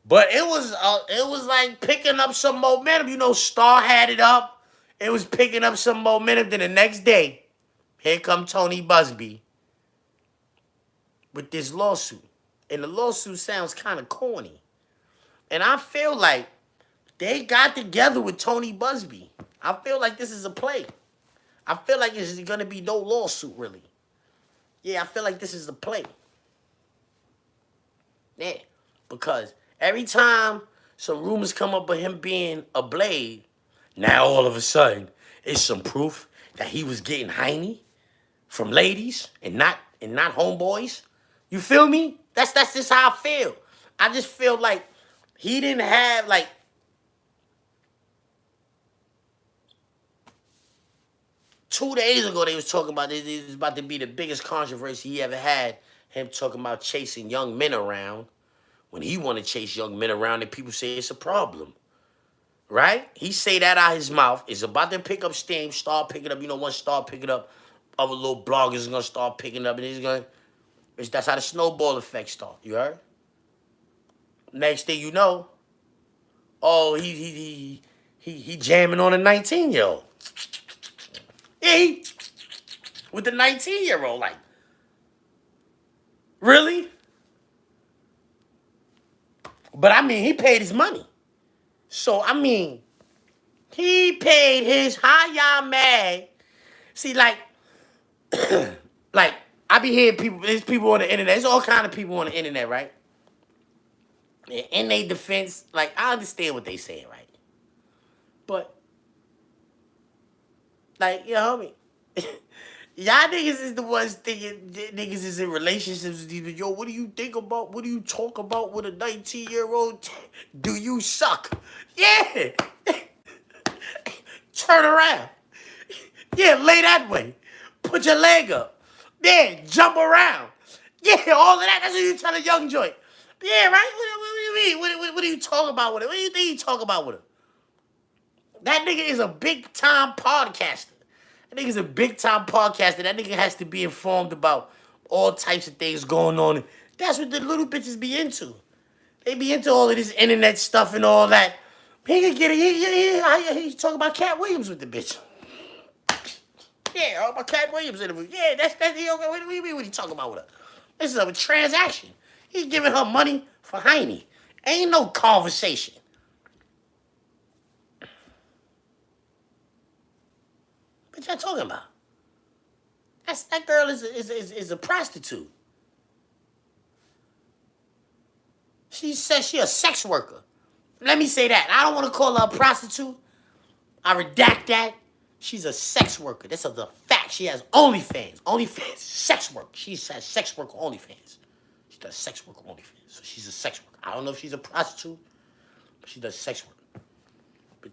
But it was like picking up some momentum. You know, Star had it up. It was picking up some momentum. Then the next day, here come Tony Busby with this lawsuit. And the lawsuit sounds kind of corny. And I feel like they got together with Tony Busby. I feel like this is a play. I feel like there's going to be no lawsuit, really. Yeah, I feel like this is a play. Yeah, because every time some rumors come up of him being a blade, now all of a sudden it's some proof that he was getting hiney from ladies and not homeboys. You feel me? That's just how I feel. I just feel like he didn't have like 2 days ago they was talking about this. It was about to be the biggest controversy he ever had. Him talking about chasing young men around. When he want to chase young men around and people say it's a problem. Right? He say that out his mouth. It's about to pick up steam, start picking up. You know, once start picking up, other little bloggers are going to start picking up. And that's how the snowball effect start. You heard? Next thing you know, he jamming on a 19-year-old. Yeah, with the 19-year-old. Like, really? But, I mean, he paid his money. So, I mean, he paid his, how y'all mad? See, like, like, I be hearing people, there's people on the internet. There's all kind of people on the internet, right? In their defense, like, I understand what they saying, right? But, like, you know what I mean? Y'all niggas is the ones thinking niggas is in relationships with you. Yo, what do you think about, what do you talk about with a 19-year-old? Do you suck? Yeah. Turn around. Yeah, lay that way. Put your leg up. Yeah, jump around. Yeah, all of that. That's what you tell a young joint. Yeah, right? What do you mean? What do you talk about with it? What do you think you talk about with him? That nigga is a big-time podcaster. That nigga's a big-time podcaster. That nigga has to be informed about all types of things going on. That's what the little bitches be into. They be into all of this internet stuff and all that. He can get it. He talk about Cat Williams with the bitch. Yeah, all about Cat Williams interview. Yeah, that's what do you mean what he talking about with her? This is a transaction. He's giving her money for Heine. Ain't no conversation. What y'all talking about? That girl is a prostitute. She says she a sex worker. Let me say that. I don't want to call her a prostitute. I redact that. She's a sex worker. This is a fact. She has OnlyFans. OnlyFans, sex work. She says sex worker OnlyFans. She does sex work OnlyFans. So she's a sex worker. I don't know if she's a prostitute, but she does sex work. But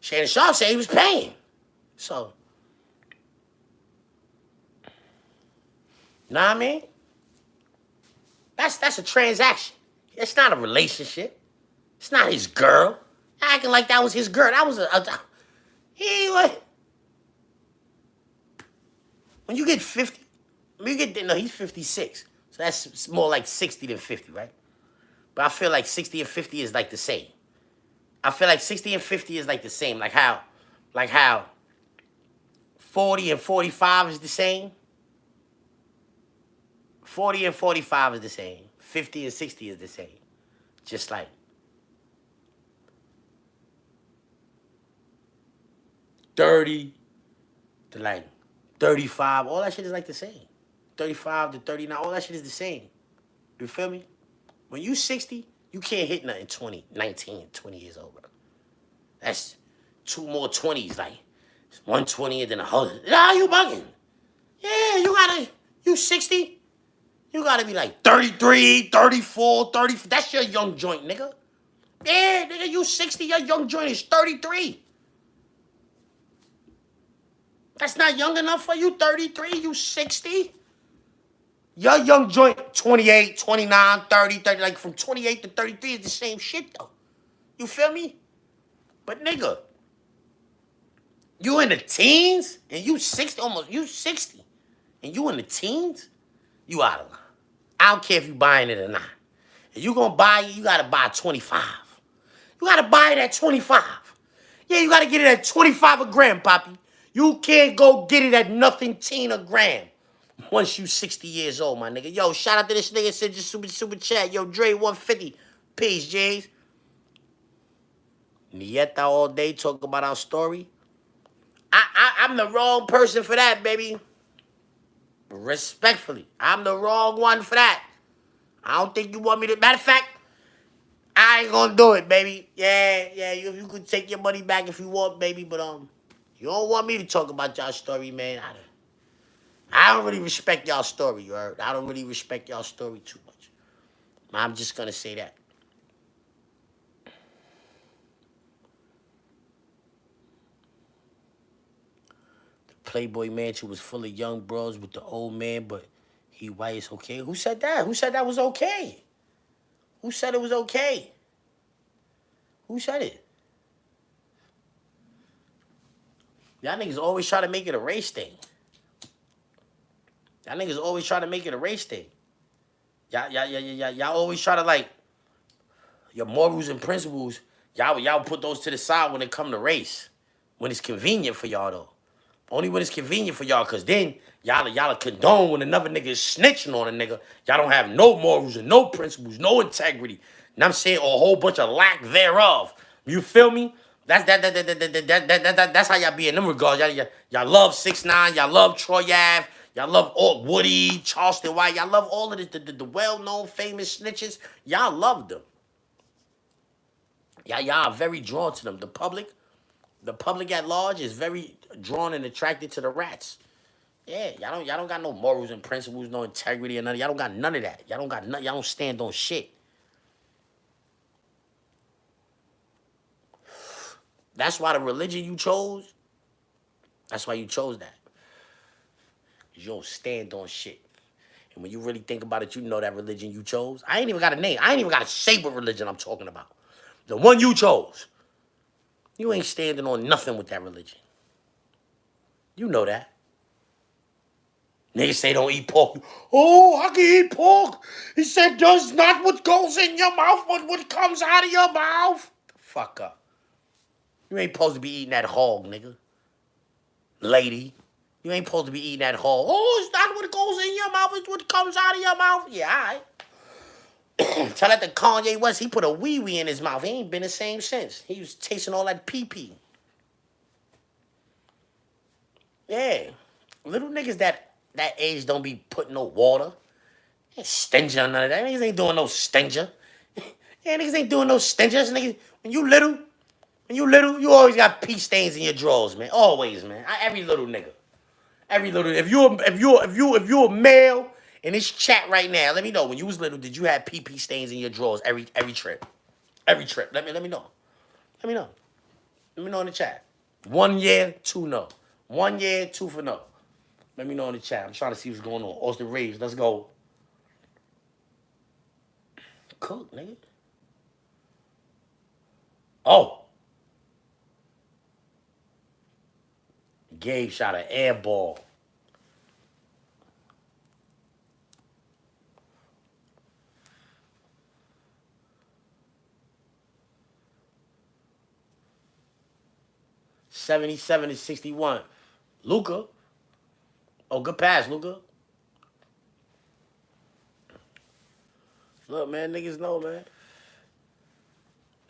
Shannon Sharpe said he was paying. So, know what I mean? That's a transaction. It's not a relationship. It's not his girl. Acting like that was his girl. That was he was. When you get 50, when you get, no, he's 56. So that's more like 60 than 50, right? But I feel like 60 and 50 is like the same. I feel like 60 and 50 is like the same. Like how 40 and 45 is the same. 40 and 45 is the same. 50 and 60 is the same. Just like 30 to like 35, all that shit is like the same. 35 to 39, all that shit is the same. You feel me? When you 60, you can't hit nothing 20, 19, 20 years old, bro. That's two more 20s, like 120 and then 100. Nah, you bugging. Yeah, you 60, you gotta be like 33, 34, 30. That's your young joint, nigga. Yeah, nigga, you 60, your young joint is 33. That's not young enough for you, 33, you 60. Your young joint, 28, 29, 30, 30, like from 28 to 33 is the same shit, though. You feel me? But nigga, you in the teens and you 60, almost, you 60, and you in the teens, you out of line. I don't care if you buying it or not. If you gonna buy it, you gotta buy 25. You gotta buy it at 25. Yeah, you gotta get it at 25 a gram, Poppy. You can't go get it at nothing teen a gram. Once you 60 years old, my nigga. Yo, shout out to this nigga said just super chat. Yo, Dre 150. Peace, Jays. Nieta all day talk about our story. I'm the wrong person for that, baby. Respectfully, I'm the wrong one for that. I don't think you want me to. Matter of fact, I ain't gonna do it, baby. Yeah, you could take your money back if you want, baby, but you don't want me to talk about y'all story, man. I don't really respect y'all story, you heard? I don't really respect y'all story too much. I'm just gonna say that. Playboy Mansion was full of young bros with the old man, but he white is okay. Who said that? Who said that was okay? Who said it was okay? Who said it? Y'all niggas always try to make it a race thing. Y'all niggas always try to make it a race thing. Y'all always try to like your morals and principles. Y'all put those to the side when it come to race. When it's convenient for y'all though. Only when it's convenient for y'all, cause then y'all condone when another nigga is snitching on a nigga. Y'all don't have no morals and no principles, no integrity. And I'm saying a whole bunch of lack thereof. You feel me? That's how y'all be in them regards. Y'all love 6ix9ine, y'all love Troy Ave, y'all love all Woody, Charleston White, y'all love all of the well-known famous snitches. Y'all love them. Y'all are very drawn to them. The public at large is very drawn and attracted to the rats. Yeah, y'all don't got no morals and principles, no integrity or none. Y'all don't got none of that. Y'all don't got none. Y'all don't stand on shit. That's why the religion you chose. That's why you chose that. You don't stand on shit. And when you really think about it, you know that religion you chose. I ain't even got a name. I ain't even got a shape of religion I'm talking about. The one you chose. You ain't standing on nothing with that religion. You know that. Niggas say don't eat pork. Oh, I can eat pork. He said, does not what goes in your mouth, but what comes out of your mouth. Fuck up. You ain't supposed to be eating that hog, nigga. Lady. You ain't supposed to be eating that hog. Oh, it's not what goes in your mouth, it's what comes out of your mouth. Yeah, all right. Tell that to Kanye West, he put a wee-wee in his mouth. He ain't been the same since. He was tasting all that pee-pee. Yeah. Little niggas that age don't be putting no water. Ain't stinger or none of that. Niggas ain't doing no stinger. Yeah, niggas ain't doing no stingers. Niggas, when you little, you always got pee stains in your drawers, man. Always, man. Every little nigga. Every little. If you a male in this chat right now, let me know. When you was little, did you have pee stains in your drawers every trip? Every trip. Let me know. Let me know. Let me know in the chat. 1 year, 2 no. 1 year, 2 for no. Let me know in the chat. I'm trying to see what's going on. Austin Reeves, let's go. Cook, nigga. Oh. Gabe shot an air ball. 77 to 61. Luka. Oh, good pass, Luka. Look, man, niggas know, man.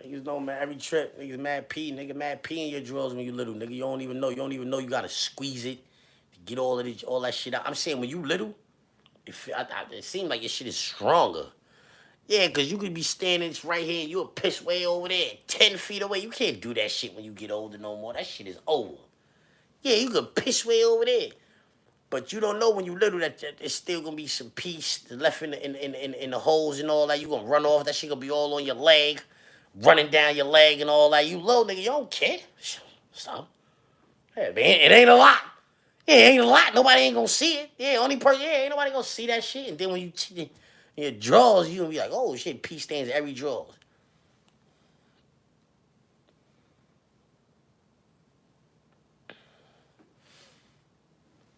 Niggas know, man. Every trip, niggas mad pee. Nigga mad pee in your drawers when you little. Nigga, you don't even know. You don't even know you gotta squeeze it to get all of this, all that shit out. I'm saying when you little, it seems like your shit is stronger. Yeah, because you could be standing right here and you'll piss way over there, 10 feet away. You can't do that shit when you get older no more. That shit is over. Yeah, you could piss way over there. But you don't know when you little that there's still gonna be some piece left in the holes and all that. You gonna run off. That shit gonna be all on your leg, running down your leg and all that. You low nigga, you don't care. So, yeah, man, it ain't a lot. Yeah, it ain't a lot. Nobody ain't gonna see it. Yeah, only person. Yeah, ain't nobody gonna see that shit. And then when you your drawers, you gonna be like, oh shit, pee stains every drawers.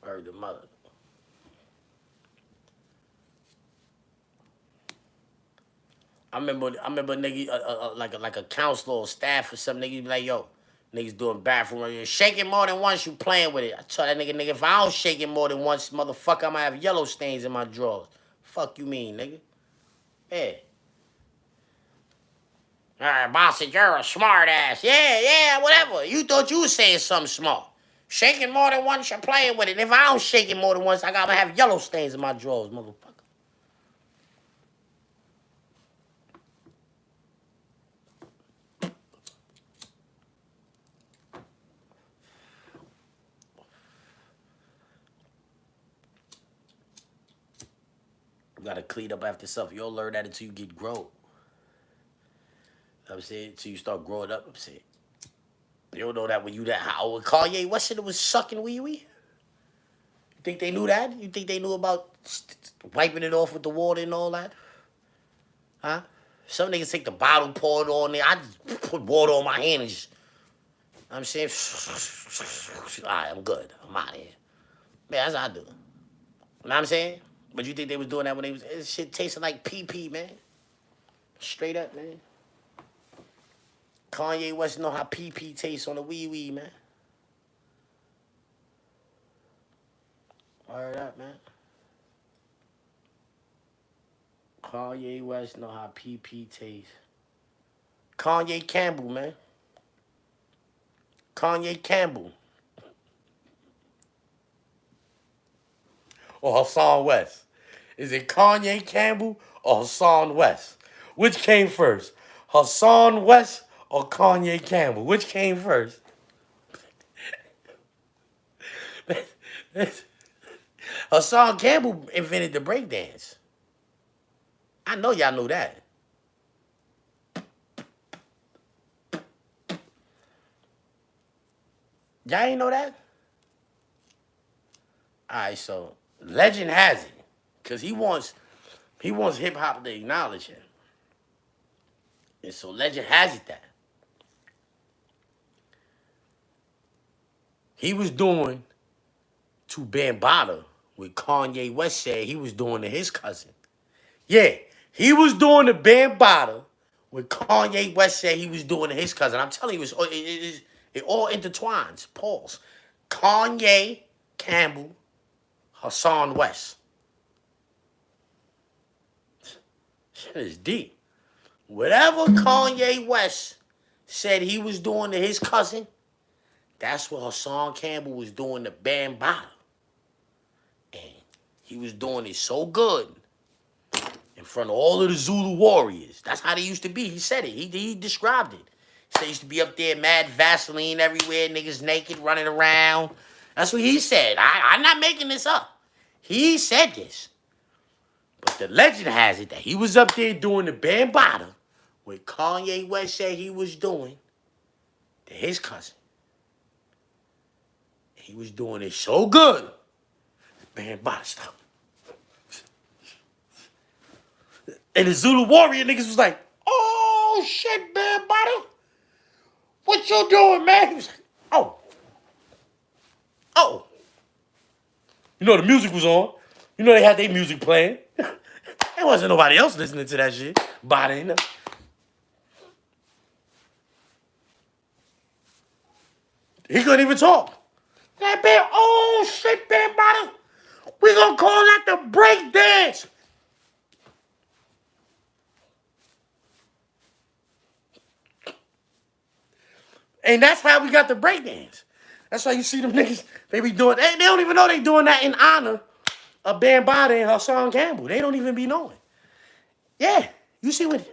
Heard the mother. I remember nigga, like a counselor or staff or something. Nigga be like, yo, niggas doing bathroom. Shake it more than once, you playing with it. I told that nigga, if I don't shake it more than once, motherfucker, I might have yellow stains in my drawers. Fuck you mean, nigga? Yeah. All right, boss, you're a smart ass. Yeah, whatever. You thought you was saying something smart. Shaking more than once, you're playing with it. If I don't shake it more than once, I gotta have yellow stains in my drawers, motherfucker. You gotta clean up after yourself. You don't learn that until you get grown. You know what I'm saying? Until you start growing up, I'm saying. You don't know that when you that high. When Kanye West said it was sucking wee wee? You think they knew that? You think they knew about wiping it off with the water and all that? Huh? Some niggas take the bottle, pour it on there. I just put water on my hand and just, I'm saying, all right, I'm good. I'm out of here. Man, that's how I do. You know what I'm saying? But you think they was doing that when they was, this shit tasted like pee, man. Straight up, man. Kanye West know how pee tastes on the wee, man. Word up, man. Kanye West know how pee tastes. Kanye Campbell, man. Kanye Campbell. Or Hassan West. Is it Kanye Campbell or Hassan West? Which came first? Hassan West or Kanye Campbell? Which came first? Hassan Campbell invented the breakdance. I know y'all knew that. Y'all ain't know that? Alright, so legend has it. Cause he wants hip hop to acknowledge him. And so legend has it that he was doing to Bambaataa what Kanye West said he was doing to his cousin. Yeah, he was doing to Bambaataa what Kanye West said he was doing to his cousin. I'm telling you, it all intertwines. Pause. Kanye Campbell, Hassan West. Shit is deep. Whatever Kanye West said he was doing to his cousin, that's what Hassan Campbell was doing to Bambaataa. And he was doing it so good in front of all of the Zulu warriors. That's how they used to be. He said it. He described it. He said he used to be up there, mad Vaseline everywhere, niggas naked, running around. That's what he said. I'm not making this up. He said this. But the legend has it that he was up there doing the Bambaataa what Kanye West said he was doing to his cousin. He was doing it so good. Bambaataa stuff. And the Zulu warrior niggas was like, oh shit, Bambaataa. What you doing, man? He was like, oh. You know the music was on. You know they had their music playing. There wasn't nobody else listening to that shit. Bodying them. He couldn't even talk. That band, oh shit, Bambada. We gonna call that the break dance. And that's how we got the break dance. That's why you see them niggas, they be doing, they don't even know they doing that in honor of Bambada and Hassan Campbell. They don't even be knowing. Yeah, you see when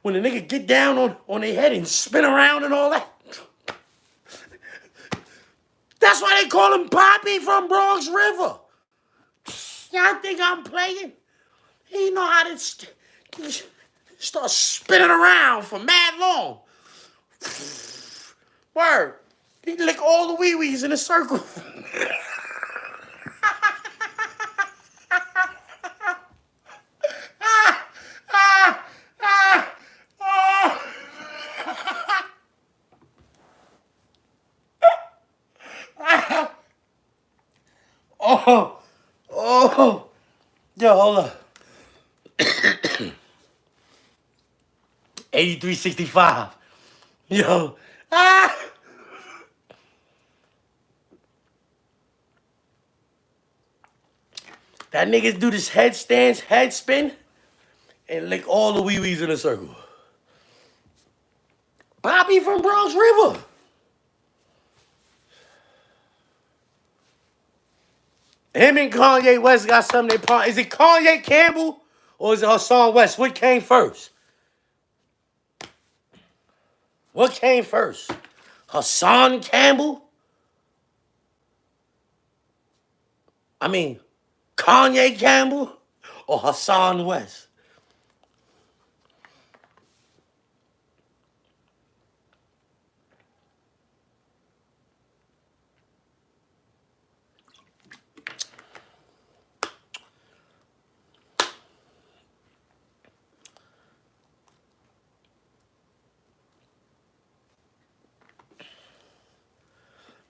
the nigga get down on their head and spin around and all that. That's why they call him Poppy from Bronx River. Y'all think I'm playing? He know how to start spinning around for mad long. Word. He lick all the wee-wees in a circle. Oh, oh. Yo, hold up. 8365. Yo. Ah. That niggas do this headstands, head spin, and lick all the wee-wees in a circle. Bobby from Bronx River. Him and Kanye West got something they part. Is it Kanye Campbell or is it Hassan West? What came first? What came first? Hassan Campbell? I mean, Kanye Campbell or Hassan West?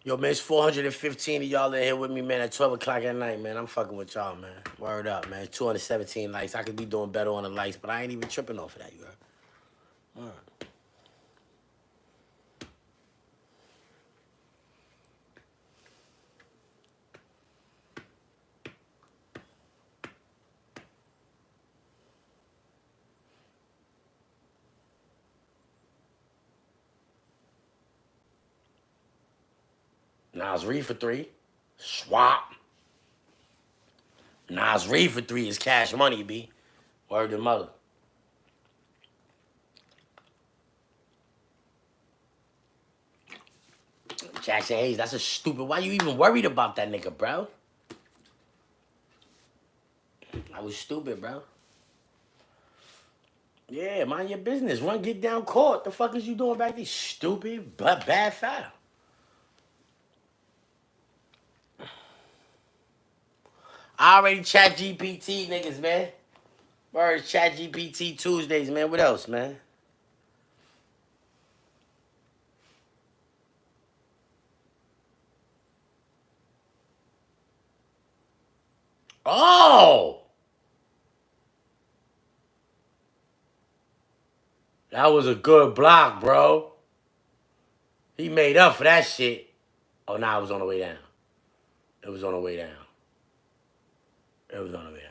Yo, man, it's 415 of y'all in here with me, man, at 12 o'clock at night, man. I'm fucking with y'all, man. Word up, man. 217 likes. I could be doing better on the likes, but I ain't even tripping off of that, you heard? Word. Nas Reed for 3. Swap. Nas Reed for 3 is cash money, B. Word to mother. Jackson Hayes, that's a stupid. Why you even worried about that nigga, bro? I was stupid, bro. Yeah, mind your business. Run, get down court. The fuck is you doing back there? Stupid, but bad foul. I already chat GPT niggas, man. Word, chat GPT Tuesdays, man. What else, man? Oh! That was a good block, bro. He made up for that shit. Oh, nah, it was on the way down. It was on the way down. It was on the way down.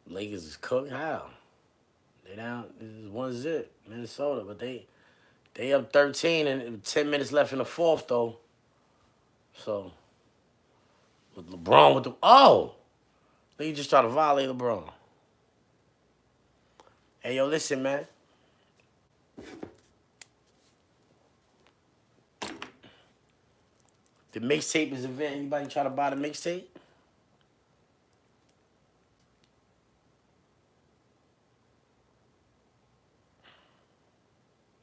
Lakers is cooked. How? They down. This is 1-0, Minnesota, but they up 13 and 10 minutes left in the fourth though. So with LeBron with the they just try to violate LeBron. Hey yo, listen, man. The mixtape is event. Anybody try to buy the mixtape?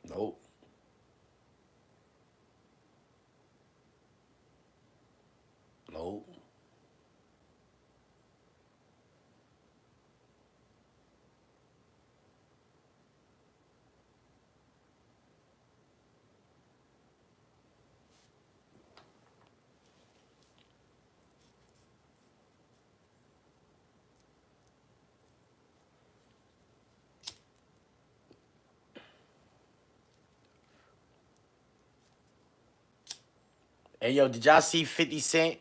Nope. Nope. Hey, yo, did y'all see 50 Cent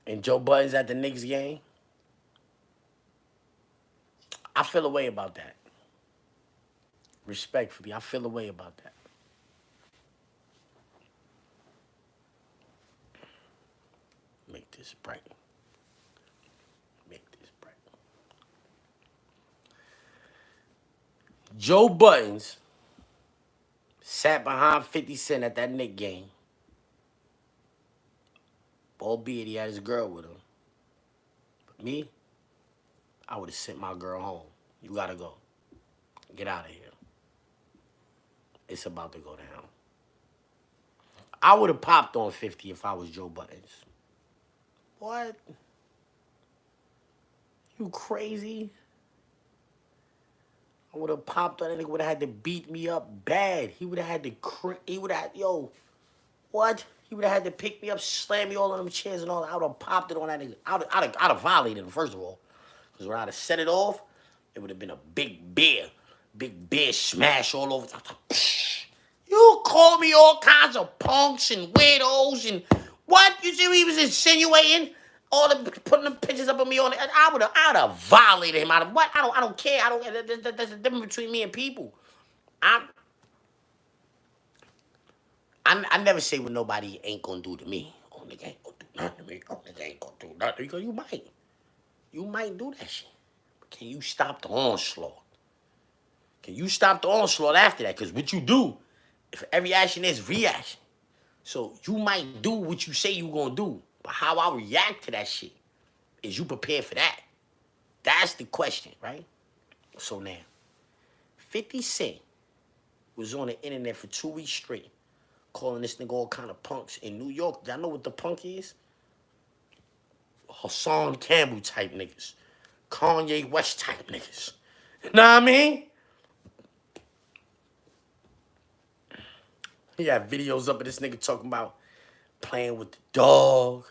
and Joe Buttons at the Knicks game? I feel a way about that. Respectfully, I feel a way about that. Make this bright. Make this bright. Joe Buttons sat behind 50 Cent at that Knicks game. Albeit he had his girl with him. But me, I would have sent my girl home. You gotta go. Get out of here. It's about to go down. I would have popped on 50 if I was Joe Buttons. What? You crazy? I would have popped on that nigga. Would have had to beat me up bad. He would have had to. He would have. Yo, what? He would have had to pick me up, slam me all on them chairs and all that. I would have popped it on that nigga. I'd have violated him first of all, because when I'd have set it off, it would have been a big beer smash all over. You call me all kinds of punks and weirdos and what? You see what he was insinuating? All the putting them pictures up of me on it. I'd have violated him. What? I don't care. That's the difference between me and people. I never say what nobody ain't gonna do to me. Oh, nigga ain't gonna do nothing to me. Oh, nigga ain't gonna do nothing. Because you might. You might do that shit. But can you stop the onslaught? Can you stop the onslaught after that? Because what you do, if every action is reaction. So you might do what you say you gonna do. But how I react to that shit, is you prepared for that? That's the question, right? So now, 50 Cent was on the internet for 2 weeks straight, calling this nigga all kind of punks in New York. Y'all know what the punk is? Hassan Campbell type niggas. Kanye West type niggas. Know what I mean? He had videos up of this nigga talking about playing with the dog.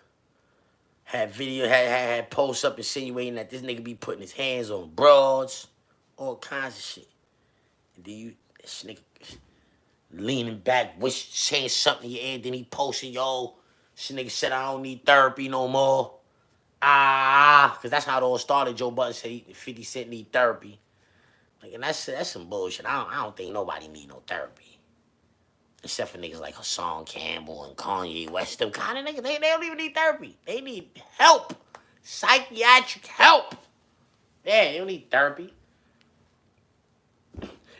Had posts up insinuating that this nigga be putting his hands on broads. All kinds of shit. And then this nigga leaning back, saying something in your ear, then he posting, yo, this nigga said I don't need therapy no more. Because that's how it all started. Joe Budden said 50 Cent need therapy. Like, and that's some bullshit. I don't think nobody need no therapy. Except for niggas like Hassan Campbell and Kanye West. Them kind of niggas, they don't even need therapy. They need help. Psychiatric help. Yeah, they don't need therapy.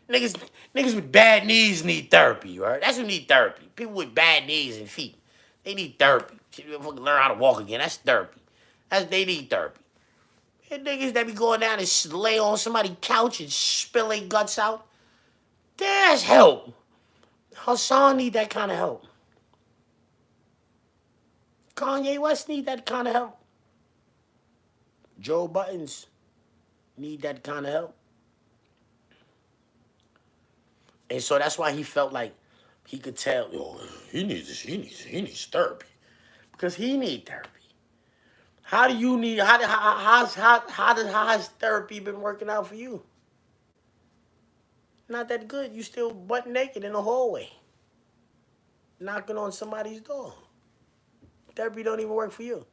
Niggas with bad knees need therapy, right? That's who need therapy. People with bad knees and feet. They need therapy. Fucking learn how to walk again. That's therapy. They need therapy. And niggas that be going down and lay on somebody's couch and spill their guts out. There's help. Hassan need that kind of help. Kanye West need that kind of help. Joe Buttons need that kind of help. And so that's why he felt like he could tell, yo, he needs therapy. Because he need therapy. How do you need, how has therapy been working out for you? Not that good. You still butt naked in the hallway, knocking on somebody's door. Therapy don't even work for you.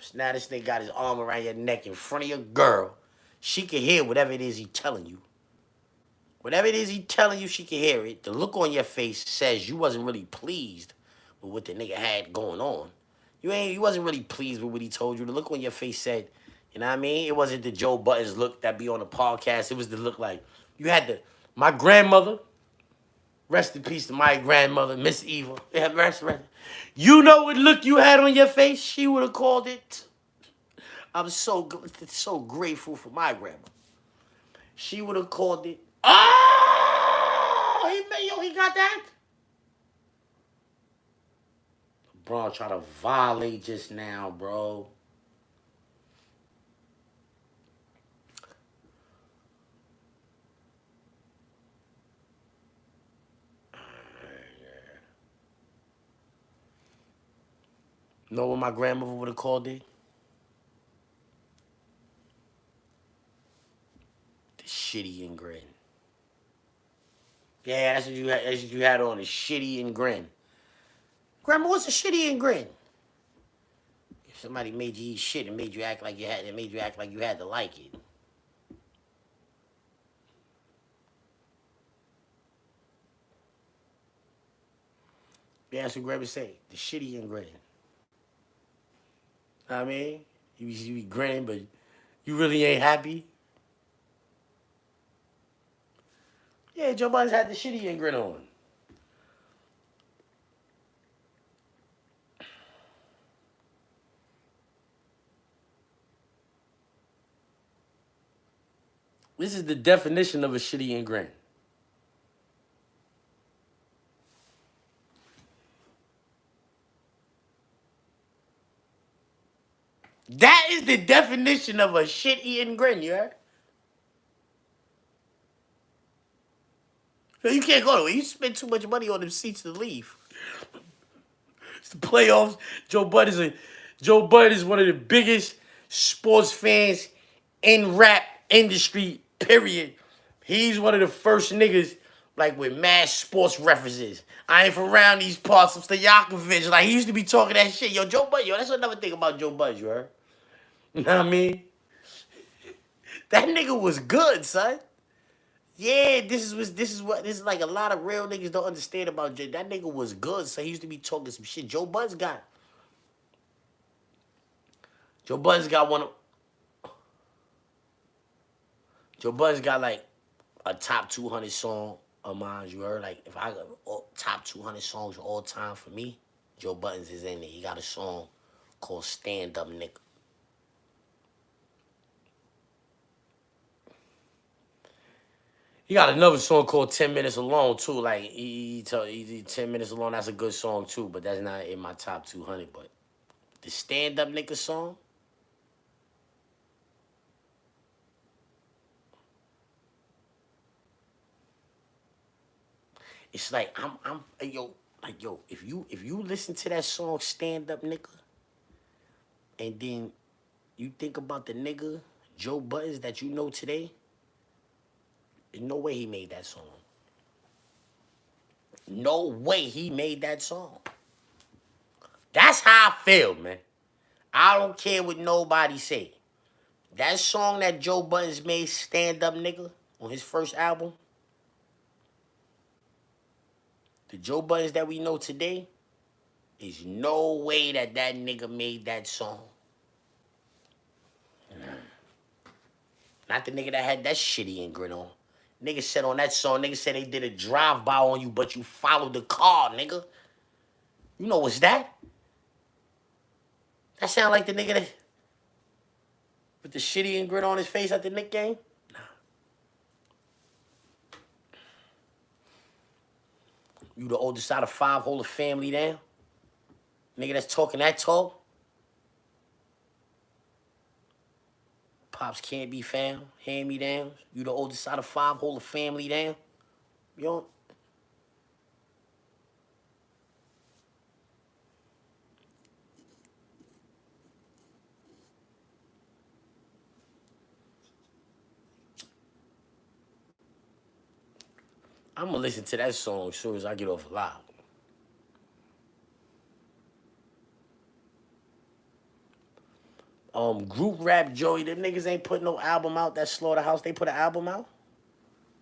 So now this nigga got his arm around your neck in front of your girl. She can hear whatever it is he telling you. Whatever it is he telling you, she can hear it. The look on your face says you wasn't really pleased with what the nigga had going on. You wasn't really pleased with what he told you. The look on your face said, you know what I mean? It wasn't the Joe Buttons look that be on the podcast. It was the look like you had my grandmother, rest in peace to my grandmother, Miss Eva. Yeah, rest. You know what look you had on your face? She would have called it. I'm so grateful for my grandma. She would have called it. Oh, he got that. LeBron tried to violate just now, bro. Know what my grandmother would have called it? The shitty and grin. Yeah, that's what you had on, the shitty and grin. Grandma, what's a shitty and grin? If somebody made you eat shit and made you act like you had, it made you act like you had to like it. Yeah, that's what grandma say. The shitty and grin. I mean, you be grinning, but you really ain't happy. Yeah, Joe Budden's had the shitty and grin on. This is the definition of a shitty and grin. That is the definition of a shitty and grin, you heard? You can't go to it. You spend too much money on them seats to leave. It's the playoffs. Joe Budden is one of the biggest sports fans in rap industry, period. He's one of the first niggas like with mad sports references. I ain't from around these parts. I'm Stojakovic. Like he used to be talking that shit. Yo, Joe Budden, yo, that's another thing about Joe Budden, you heard? You know what I mean? That nigga was good, son. Yeah, this is like a lot of real niggas don't understand about Joe. That nigga was good, so he used to be talking some shit. Joe Budden's got one. Joe Budden's got like a top 200 song of mine. You heard? Like if I got top 200 songs of all time for me, Joe Budden's is in there. He got a song called "Stand Up, Nigga." He got another song called 10 Minutes Alone, too. Like, he 10 Minutes Alone, that's a good song, too. But that's not in my top 200. But the Stand Up Nigga song, it's like, yo, if you listen to that song, Stand Up Nigga, and then you think about the nigga, Joe Buttons, that you know today, there's no way he made that song. No way he made that song. That's how I feel, man. I don't care what nobody say. That song that Joe Buttons made, Stand Up Nigga, on his first album, the Joe Buttons that we know today, there's no way that that nigga made that song. Not the nigga that had that shitty and grin on. Nigga said on that song, nigga said they did a drive-by on you, but you followed the car, nigga. You know what's that? That sound like the nigga that with the shitty and grin on his face at the Knick game? Nah. You the oldest out of 5, hold a family down? Nigga that's talking that talk? Pops can't be found, hand me downs. You the oldest out of 5, hold a family down? You don't. I'm gonna listen to that song as soon as I get off live. Group rap Joey, them niggas ain't put no album out. That Slaughterhouse, they put an album out?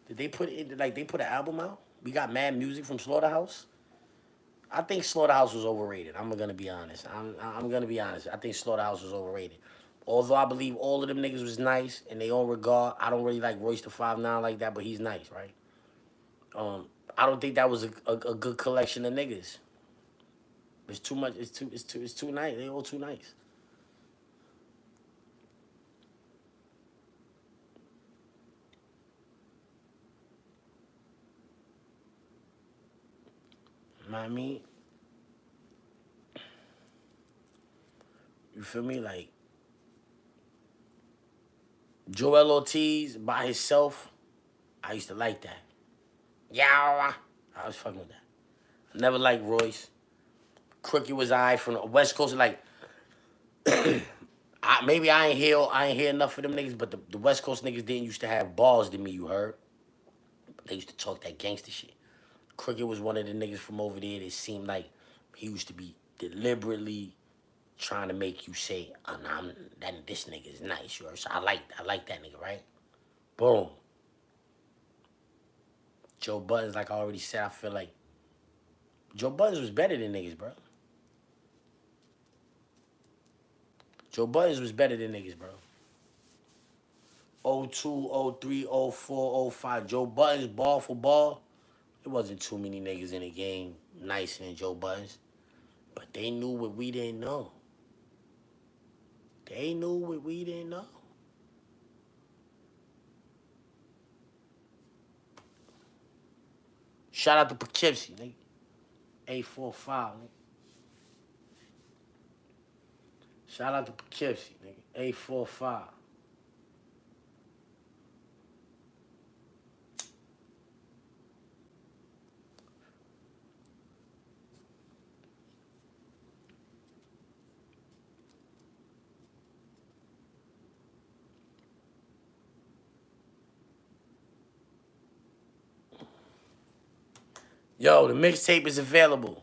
Did they put it like they put an album out? We got mad music from Slaughterhouse. I think Slaughterhouse was overrated. I'm gonna be honest. I'm gonna be honest. I think Slaughterhouse was overrated. Although I believe all of them niggas was nice in their own regard. I don't really like Royce the 5'9" like that, but he's nice, right? I don't think that was a good collection of niggas. It's too much. It's too nice. They all too nice. You know what I mean? You feel me? Like Joel Ortiz by himself. I used to like that. Yeah, I was fucking with that. I never liked Royce. Crooked was I from the West Coast. Like, maybe I ain't hear enough of them niggas, but the West Coast niggas didn't used to have balls to me. You heard? They used to talk that gangster shit. Crooked was one of the niggas from over there that seemed like He used to be deliberately trying to make you say, oh, nah, this nigga is nice. You know? So I like that nigga, right? Boom. Joe Buttons, like I already said, I feel like Joe Buttons was better than niggas, bro. Joe Buttons was better than niggas, bro. 02, 03, 04, 05. Joe Buttons, ball for ball. There wasn't too many niggas in the game nicer than Joe Buttons. But they knew what we didn't know. They knew what we didn't know. Shout out to Poughkeepsie, nigga. 845, nigga. Shout out to Poughkeepsie, nigga. 845. Yo, the mixtape is available.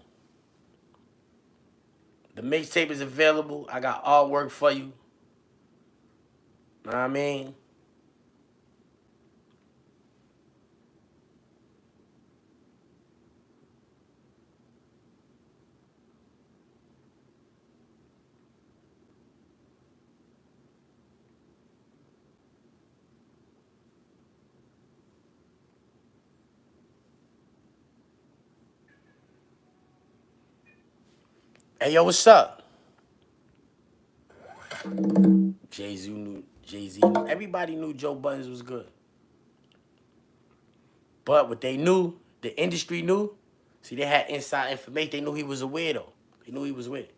The mixtape is available. I got artwork for you. Know what I mean? Hey, yo, what's up? Jay-Z knew. Everybody knew Joe Buttons was good. But what they knew, the industry knew, see, they had inside information. They knew he was a weirdo. They knew he was weird.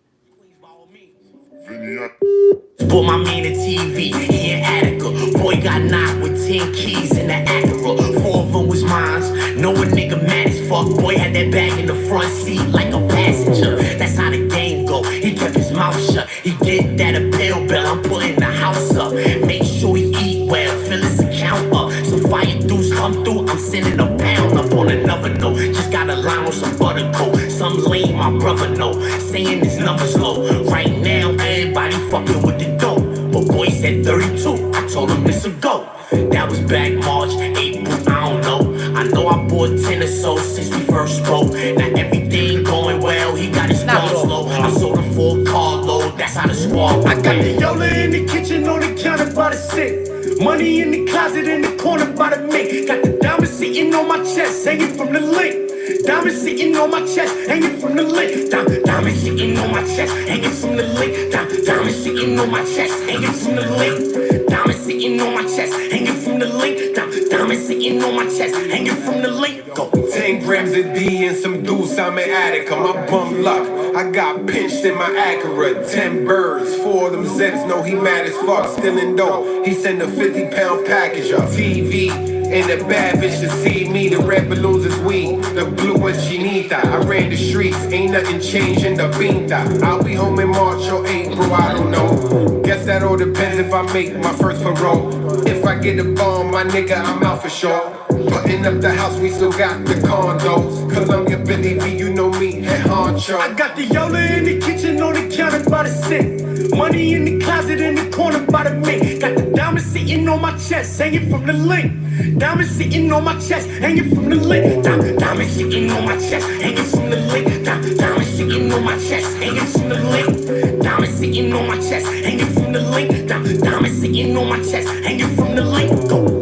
Bought my man a TV, he in Attica. Boy got knocked with 10 keys in the Acura. 4 of them was mine. Know a nigga mad as fuck. Boy had that bag in the front seat like a passenger. That's how the game go. He kept his mouth shut. He get that appeal bill. I'm putting the house up. Make sure he eat well, fill his account up. Some fire dudes come through. I'm sending a pound up on another note. Just got a line with some buttercoat. Some lame, my brother know. Saying his numbers low. Right now, everybody fucking with the dope. But boy said 32. I told him it's a go. That was back March, April, I don't know. I know I bought 10 or so since we first spoke. Now everything going well, he got his car slow. I sold him for a carload, that's how the squad. I got the Yola in the kitchen on the counter by the sink. Money in the closet in the corner by the mink. Got the diamonds sitting on my chest, hanging from the link. Diamonds sitting on my chest, hanging from the link. Diamonds sitting on my chest, hanging from the link. Diamonds sitting on my chest, hanging from the link. Diamonds sitting on my chest, hanging from the link. Diamonds sitting on my chest, hanging from the link. Go. 10 grams of D and some deuce, I'm an Attica. My bum luck, I got pinched in my Acura. 10 birds, 4 of them Zeds, know he mad as fuck, still in dough. He send a 50-pound package up. TV. And the bad bitch to see me, the red balloons is weed, the blue was chinita. I ran the streets, ain't nothing changed in the pinta. I'll be home in March or April, I don't know. Guess that all depends if I make my first parole. If I get a bomb, my nigga, I'm out for sure. Putting up the house, we still got the condos. Cause I'm your Billy V, you know me, head honcho. I got the Yola in the kitchen on the counter by the sink. Money in the closet in the corner by the mink. Got the diamonds sitting on my chest, hanging from the link. Diamonds sitting on my chest, hanging from the link. Diamonds sitting on my chest, hanging from the link. Diamonds sitting on my chest, hanging from the link. Diamonds sitting on my chest, hanging from the link. Diamonds sitting on my chest, hanging from the link. Go.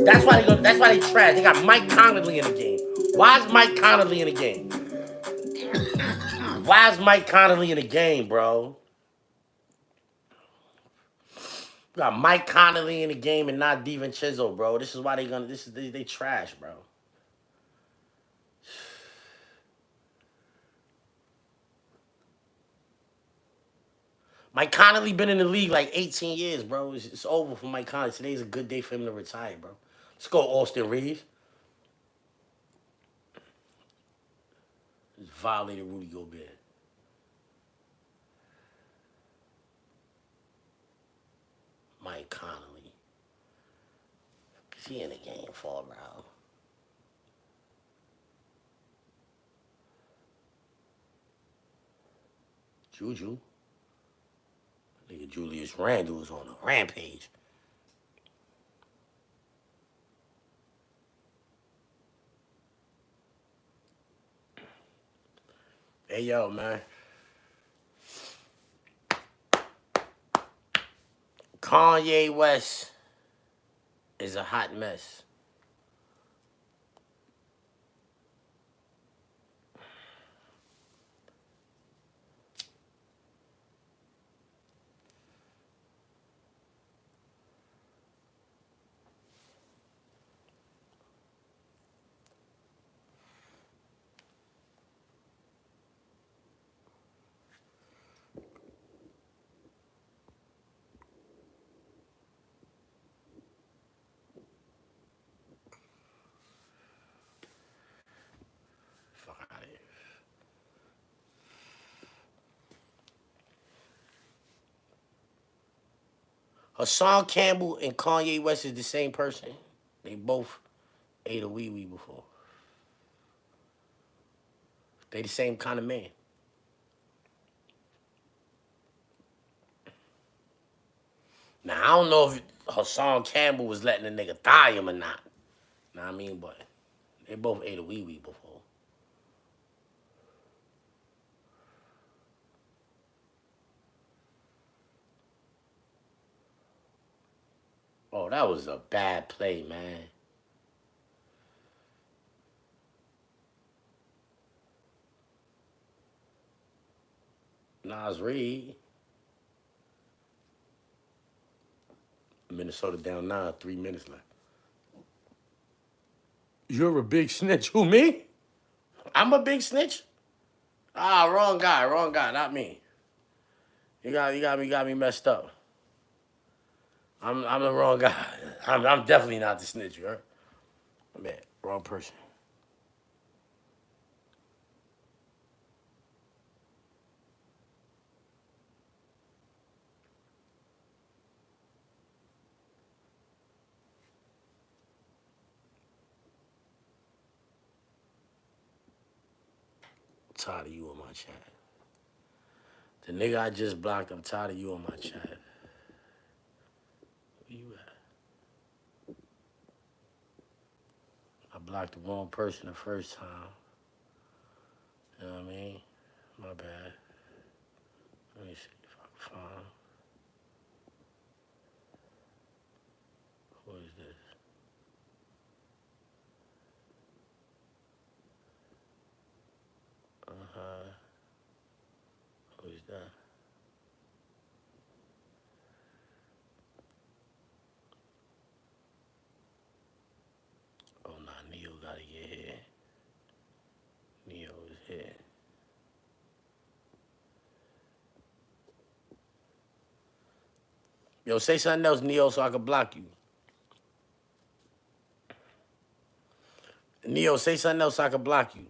That's why they trash. They got Mike Conley in the game. Why is Mike Conley in the game? Why is Mike Conley in the game, bro? We got Mike Conley in the game and not DiVincenzo, bro. This is why they trash, bro. Mike Conley been in the league like 18 years, bro. It's over for Mike Conley. Today's a good day for him to retire, bro. Let's go, Austin Reeves. Just violated Rudy Gobert. Mike Conley. He in the game for, bro. Juju. Nigga Julius Randle is on a rampage. Hey, yo, man. Kanye West is a hot mess. Fuck out of here. Hassan Campbell and Kanye West is the same person. They both ate a wee-wee before. They the same kind of man. Now, I don't know if Hassan Campbell was letting a nigga thigh him or not. Know what I mean? But they both ate a wee-wee before. Oh, that was a bad play, man. Nas Reed. Minnesota down 9, 3 minutes left. You're a big snitch. Who, me? I'm a big snitch? Ah, wrong guy, not me. You got me messed up. I'm the wrong guy. I'm definitely not the snitch, you heard? Man, wrong person. I'm tired of you on my chat. The nigga I just blocked, I'm tired of you on my chat. Where you at? I blocked the wrong person the first time. You know what I mean? My bad. Let me see if I can find him. Who is this? Uh-huh. Who is that? Oh, nah, Neo gotta get here. Neo is here. Yo, say something else, Neo, so I can block you. Neo, say something else so I can block you.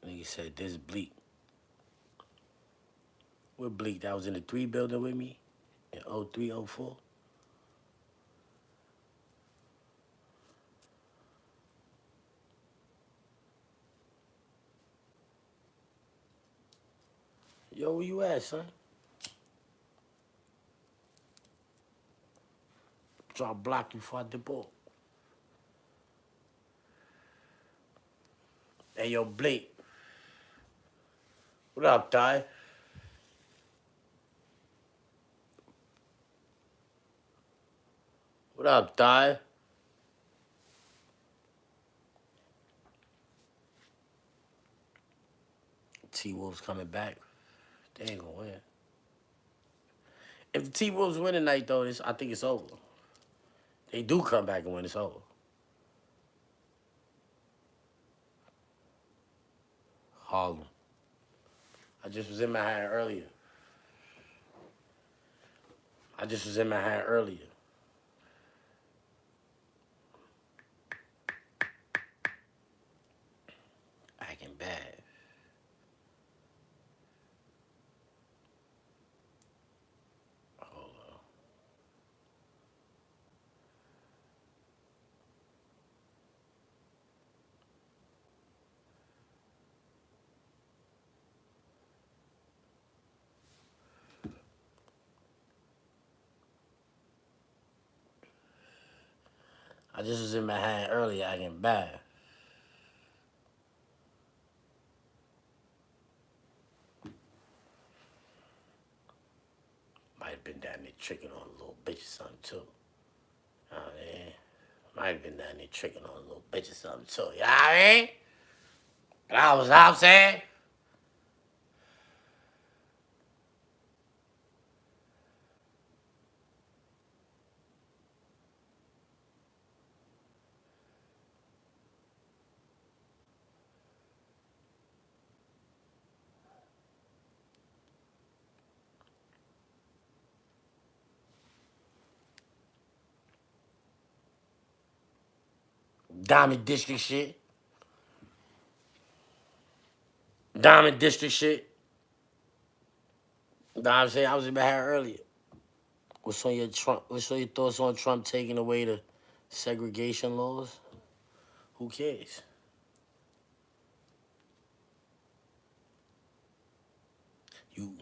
Nigga said, this Bleak. What Bleak? That was in the 3 building with me in 03, 04? Yo, where you at, son? Try to block you before I dip off. Hey, yo, Blake. What up, Ty? What up, Ty? T-Wolves coming back. They ain't gonna win. If the T-Wolves win tonight, though, I think it's over. They do come back and win, it's over. Harlem. I just was in Manhattan earlier. Acting bad. Hold on. just was in my hand earlier acting bad. Might have been down there tricking on a little bitch or something too. You know what I mean? Might have been down there tricking on a little bitch or something too. You know what I mean? But I was out saying. Diamond District shit. Diamond District shit. You know what I'm saying? I was in my hair earlier. What's on your thoughts on Trump taking away the segregation laws? Who cares? You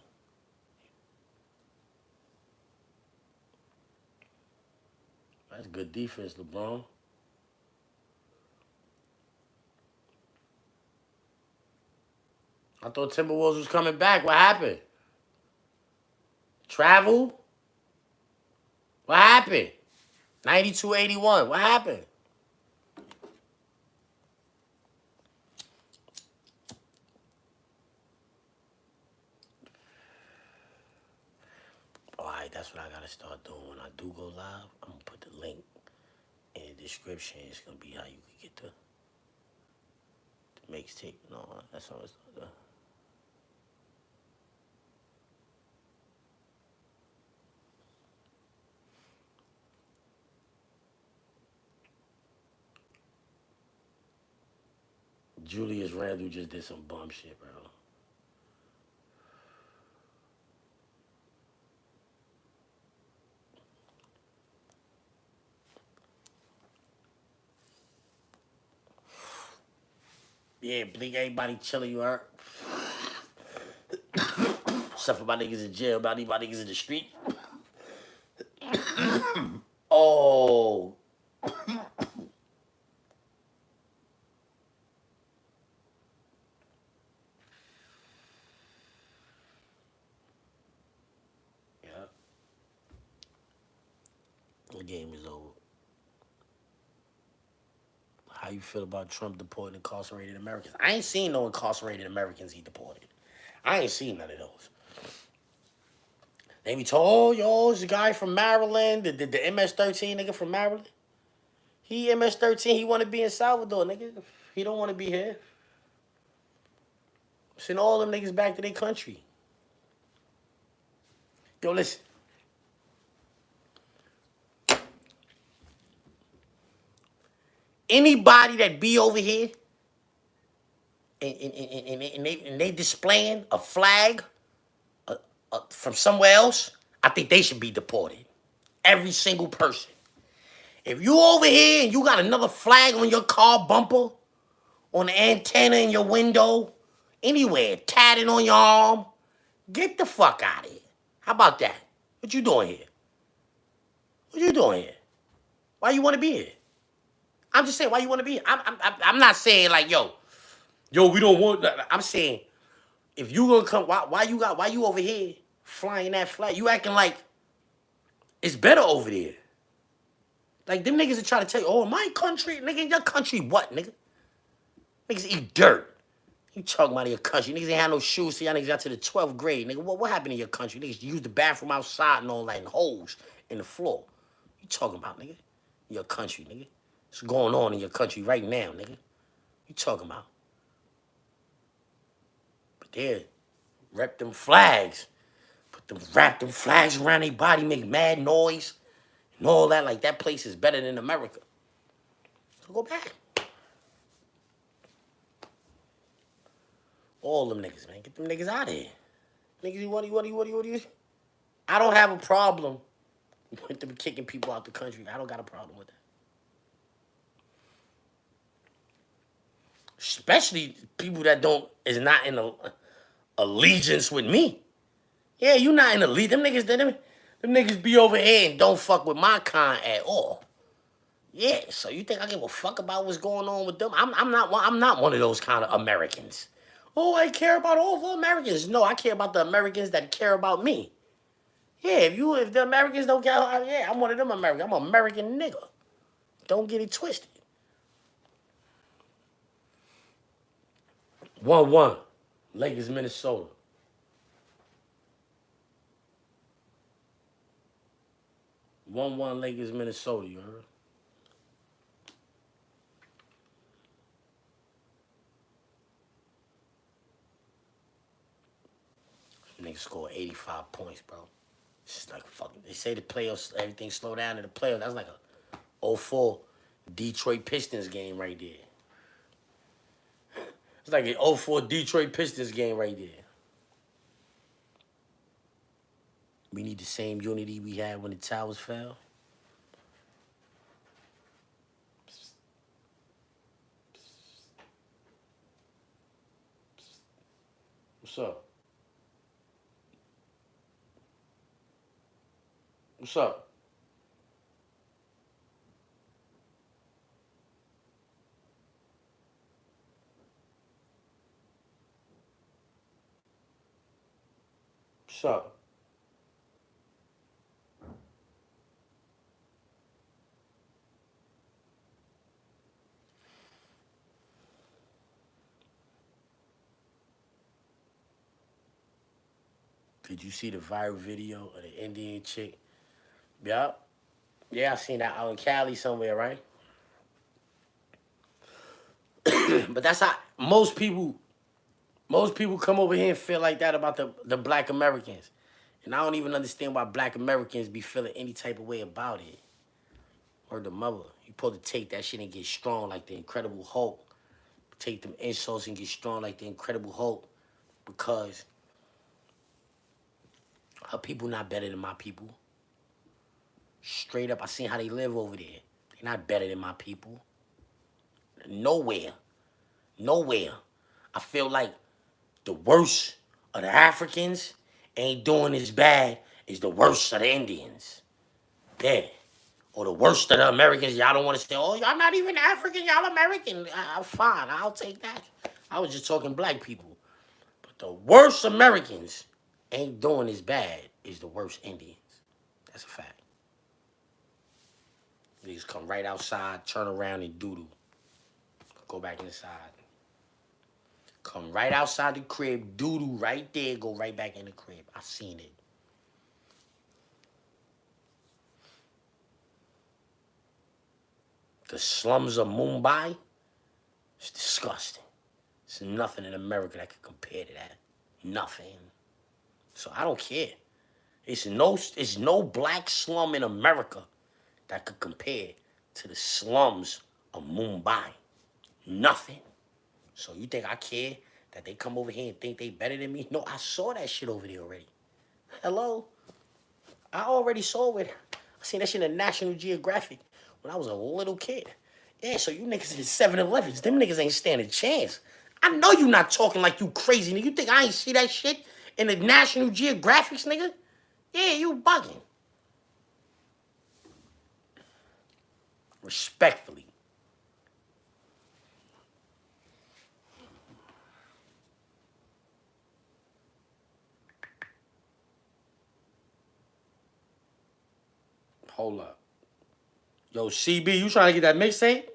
That's good defense, LeBron. I thought Timberwolves was coming back. What happened? Travel? What happened? 92-81. What happened? All right, that's what I gotta start doing when I do go live. I'm gonna put the link in the description. It's gonna be how you can get the mixtape. No, that's how it's done. Julius Randle just did some bum shit, bro. Yeah, Bleak, everybody chilling, you heard? Except for my niggas in jail, my niggas in the street. Oh. Yeah. The game is over. How you feel about Trump deporting incarcerated Americans? I ain't seen no incarcerated Americans he deported. I ain't seen none of those. They be told, oh, yo, it's a guy from Maryland, the MS-13 nigga from Maryland. He MS-13, he want to be in Salvador, nigga. He don't want to be here. Send all them niggas back to their country. Yo, listen. Anybody that be over here and they displaying a flag from somewhere else, I think they should be deported. Every single person. If you over here and you got another flag on your car bumper, on the antenna in your window, anywhere, tatted on your arm, get the fuck out of here. How about that? What you doing here? What you doing here? Why you want to be here? I'm just saying, why you want to be here? I'm not saying like, yo, we don't want that. I'm saying, if you gonna come, why you over here flying that flag? You acting like it's better over there. Like, them niggas are trying to tell you, oh, my country, nigga, in your country, what, nigga? Niggas eat dirt. You talking about your country. Niggas ain't had no shoes till y'all niggas got to the 12th grade. Nigga, what happened in your country? Niggas use the bathroom outside and all that, and holes in the floor. You talking about, nigga? Your country, nigga. What's going on in your country right now, nigga? You talking about? But there, rep them flags. Wrap them flags around their body, make mad noise, and all that. Like, that place is better than America. So go back. All them niggas, man. Get them niggas out of here. Niggas, what? I don't have a problem with them kicking people out the country. I don't got a problem with that. Especially people that is not in allegiance with me. Yeah, you not in allegiance. Them niggas be over here and don't fuck with my kind at all. Yeah, so you think I give a fuck about what's going on with them? I'm not one of those kind of Americans. Oh, I care about all the Americans. No, I care about the Americans that care about me. Yeah, if the Americans don't care, yeah, I'm one of them Americans. I'm an American nigga. Don't get it twisted. 1-1. Lakers, Minnesota. 1-1 Lakers, Minnesota, you heard? Niggas scored 85 points, bro. It's just like fucking. They say the playoffs, everything slow down in the playoffs. That's like a 0-4 Detroit Pistons game right there. It's like an 0-4 Detroit Pistons game right there. We need the same unity we had when the towers fell. What's up? What's up? What's up? Did you see the viral video of the Indian chick? Yup. Yeah, I seen that out in Cali somewhere, right? But that's how most people come over here and feel like that about the black Americans. And I don't even understand why black Americans be feeling any type of way about it. Or the mother. You supposed to take that shit and get strong like the Incredible Hulk. Take them insults and get strong like the Incredible Hulk. Because her people not better than my people. Straight up, I seen how they live over there. They're not better than my people. Nowhere. Nowhere. I feel like the worst of the Africans ain't doing as bad as the worst of the Indians. Yeah. Or the worst of the Americans. Y'all don't want to say, oh, y'all not even African, y'all American. Fine, I'll take that. I was just talking black people. But the worst Americans ain't doing as bad as the worst Indians. That's a fact. Niggas come right outside, turn around and doodle. Go back inside. Come right outside the crib, doodle right there, go right back in the crib. I seen it. The slums of Mumbai, it's disgusting. There's nothing in America that could compare to that. Nothing. So I don't care. It's no black slum in America that could compare to the slums of Mumbai. Nothing. So you think I care that they come over here and think they better than me? No, I saw that shit over there already. Hello? I already saw it. I seen that shit in National Geographic when I was a little kid. Yeah, so you niggas in 7-Elevens, them niggas ain't stand a chance. I know you not talking like you crazy, nigga. You think I ain't see that shit in the National Geographics, nigga? Yeah, you bugging. Respectfully. Hold up. Yo, CB, you trying to get that mixtape?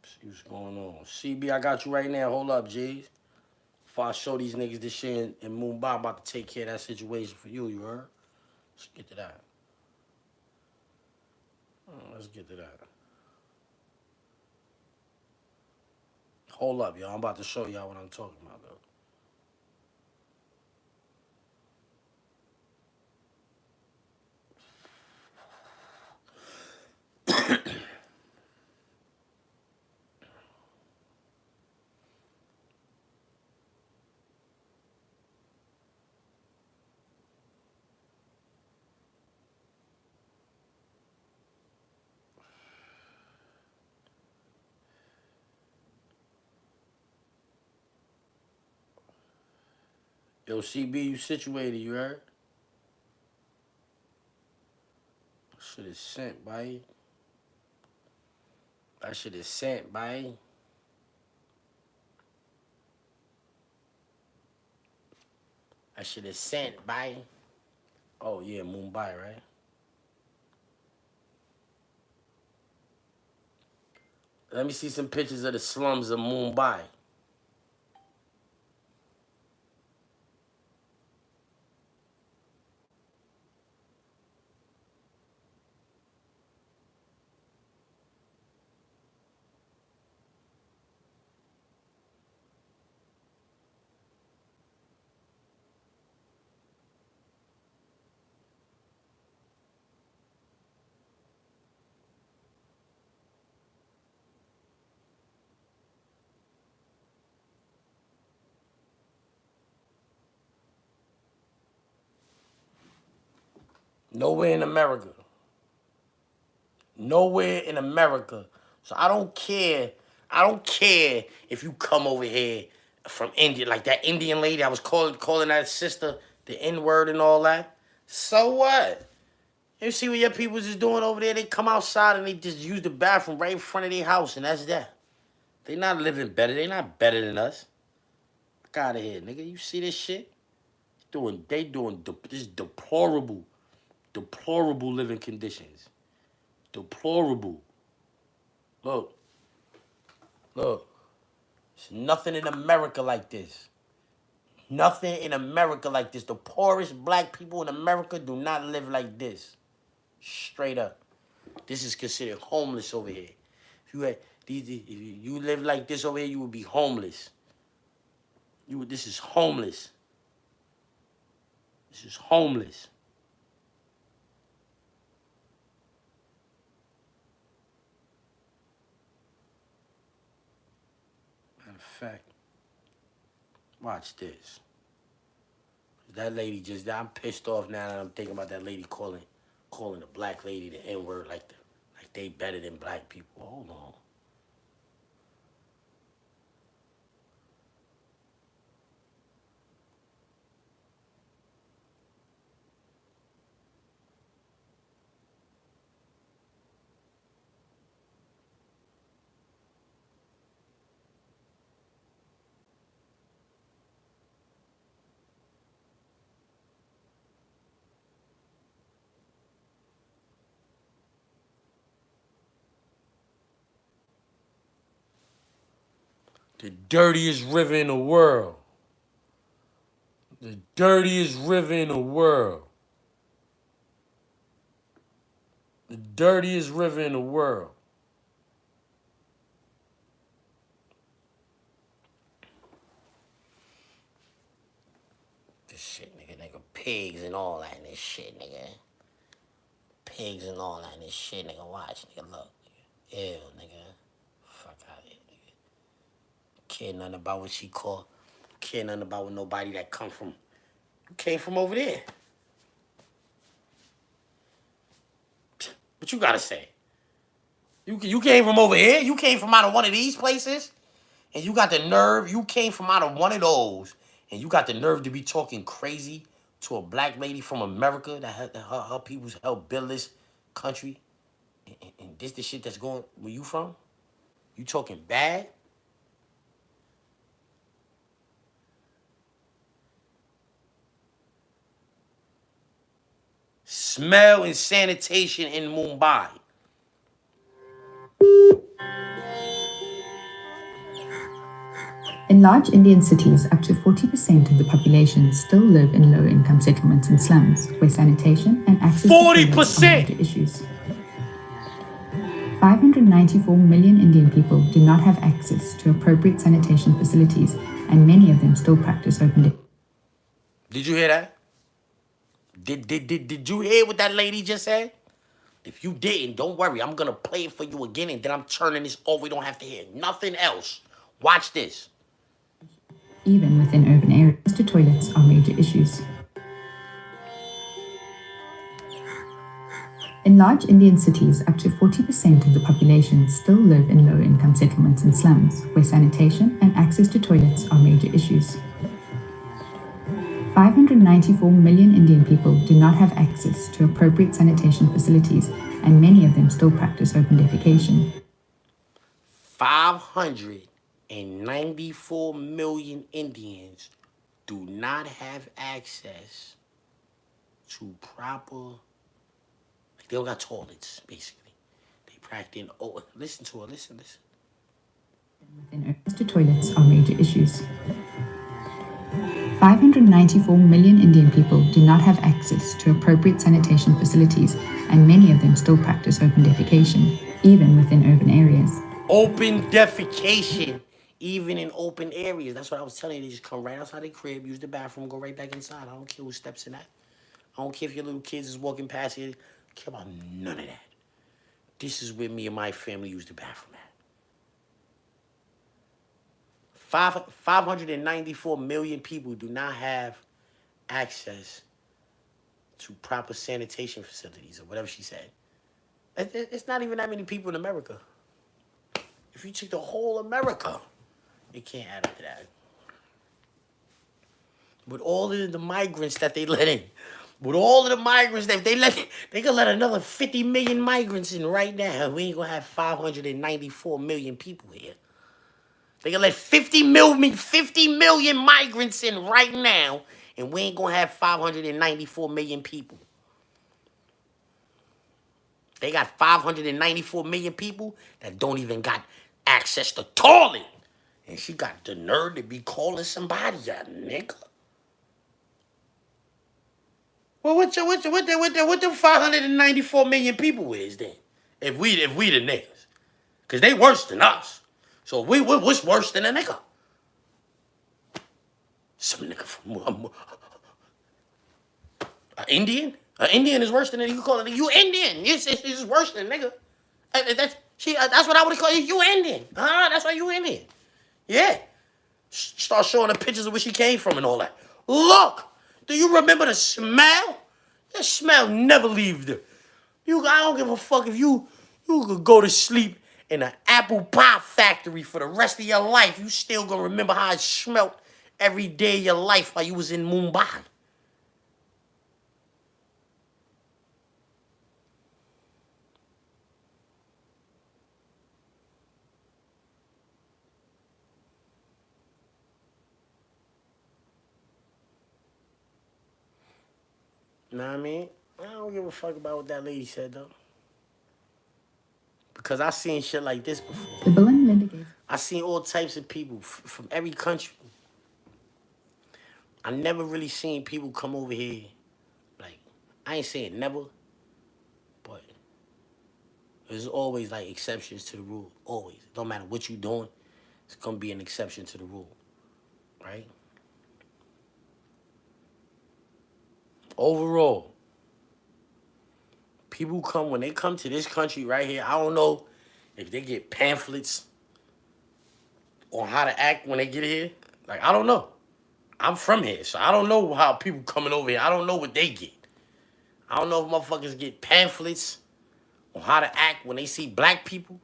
See what's going on. CB, I got you right now. Hold up, G's. Before I show these niggas this shit in Mumbai, I'm about to take care of that situation for you, you heard? Let's get to that. Let's get to that. Hold up, y'all. I'm about to show y'all what I'm talking about, though. Yo, CB, you situated, you heard? Shit is sent, boy. That shit is sent, boy. That shit is sent, boy. Oh, yeah, Mumbai, right? Let me see some pictures of the slums of Mumbai. Nowhere in America. Nowhere in America. So I don't care. I don't care if you come over here from India, like that Indian lady I was calling that sister the N-word and all that. So what? You see what your people is doing over there? They come outside and they just use the bathroom right in front of their house, and that's that. They not living better. They not better than us. Fuck out of here, nigga. You see this shit? This deplorable living conditions. Deplorable. Look. There's nothing in America like this. Nothing in America like this. The poorest black people in America do not live like this. Straight up. This is considered homeless over here. If you live like this over here, you would be homeless. This is homeless. This is homeless. Matter of fact, watch this. That lady I'm pissed off now that I'm thinking about that lady calling a black lady the N-word like they better than black people. Hold on. The dirtiest river in the world. The dirtiest river in the world. The dirtiest river in the world. This shit, nigga, pigs and all that in this shit, nigga. Pigs and all that in this shit, nigga. Watch, nigga, look. Nigga. Ew, nigga. Fuck out of here, nigga. Care nothing about what she called. Care nothing about what nobody that came from over there. What you gotta say? You came from over here? You came from out of one of these places? And you got the nerve, you came from out of one of those, and you got the nerve to be talking crazy to a black lady from America that her people's helped build this country? And this the shit that's going where you from? You talking bad? Smell and sanitation in Mumbai. In large Indian cities, up to 40% of the population still live in low-income settlements and slums, where sanitation and access to toilets are major issues. 594 million Indian people do not have access to appropriate sanitation facilities, and many of them still practice open day. Did you hear that? Did you hear what that lady just said? If you didn't, don't worry. I'm going to play it for you again, and then I'm turning this over. We don't have to hear nothing else. Watch this. Even within urban areas, to toilets are major issues. In large Indian cities, up to 40% of the population still live in low-income settlements and slums, where sanitation and access to toilets are major issues. 594 million Indian people do not have access to appropriate sanitation facilities, and many of them still practice open defecation. 594 million Indians do not have access to proper, like they don't got toilets, basically. They practice, oh, listen to her, listen. Within access to toilets are major issues. 594 million Indian people do not have access to appropriate sanitation facilities, and many of them still practice open defecation, even within urban areas. Open defecation, even in open areas. That's what I was telling you. They just come right outside their crib, use the bathroom, go right back inside. I don't care who steps in that. I don't care if your little kids is walking past here. I don't care about none of that. This is where me and my family use the bathroom at. 594 million people do not have access to proper sanitation facilities or whatever she said. It's not even that many people in America. If you take the whole America, it can't add up to that. With all of the migrants that they let in, with all of the migrants that they can let another 50 million migrants in right now. We ain't gonna have 594 million people here. They can let 50 million migrants in right now, and we ain't gonna have 594 million people. They got 594 million people that don't even got access to toilet. And she got the nerve to be calling somebody a nigga. Well, what the 594 million people is then? If we the niggas. Because they worse than us. So what's worse than a nigga? Some nigga from Indian? An Indian is worse than a nigga. You call it, you Indian. It's worse than a nigga. That's what I would call you. You Indian. That's why you Indian. Yeah. Start showing her pictures of where she came from and all that. Look, do you remember the smell? That smell never leaves there. I don't give a fuck if you could go to sleep in an apple pie factory for the rest of your life. You still gonna remember how it smelled every day of your life while you was in Mumbai. Know what I mean? I don't give a fuck about what that lady said, though. Because I seen shit like this before. The bill and litigates. I seen all types of people from every country. I never really seen people come over here. Like, I ain't saying never, but there's always, like, exceptions to the rule. Always. It don't matter what you doing, it's going to be an exception to the rule. Right? Overall, people when they come to this country right here, I don't know if they get pamphlets on how to act when they get here. Like, I don't know. I'm from here, so I don't know how people coming over here. I don't know what they get. I don't know if motherfuckers get pamphlets on how to act when they see black people.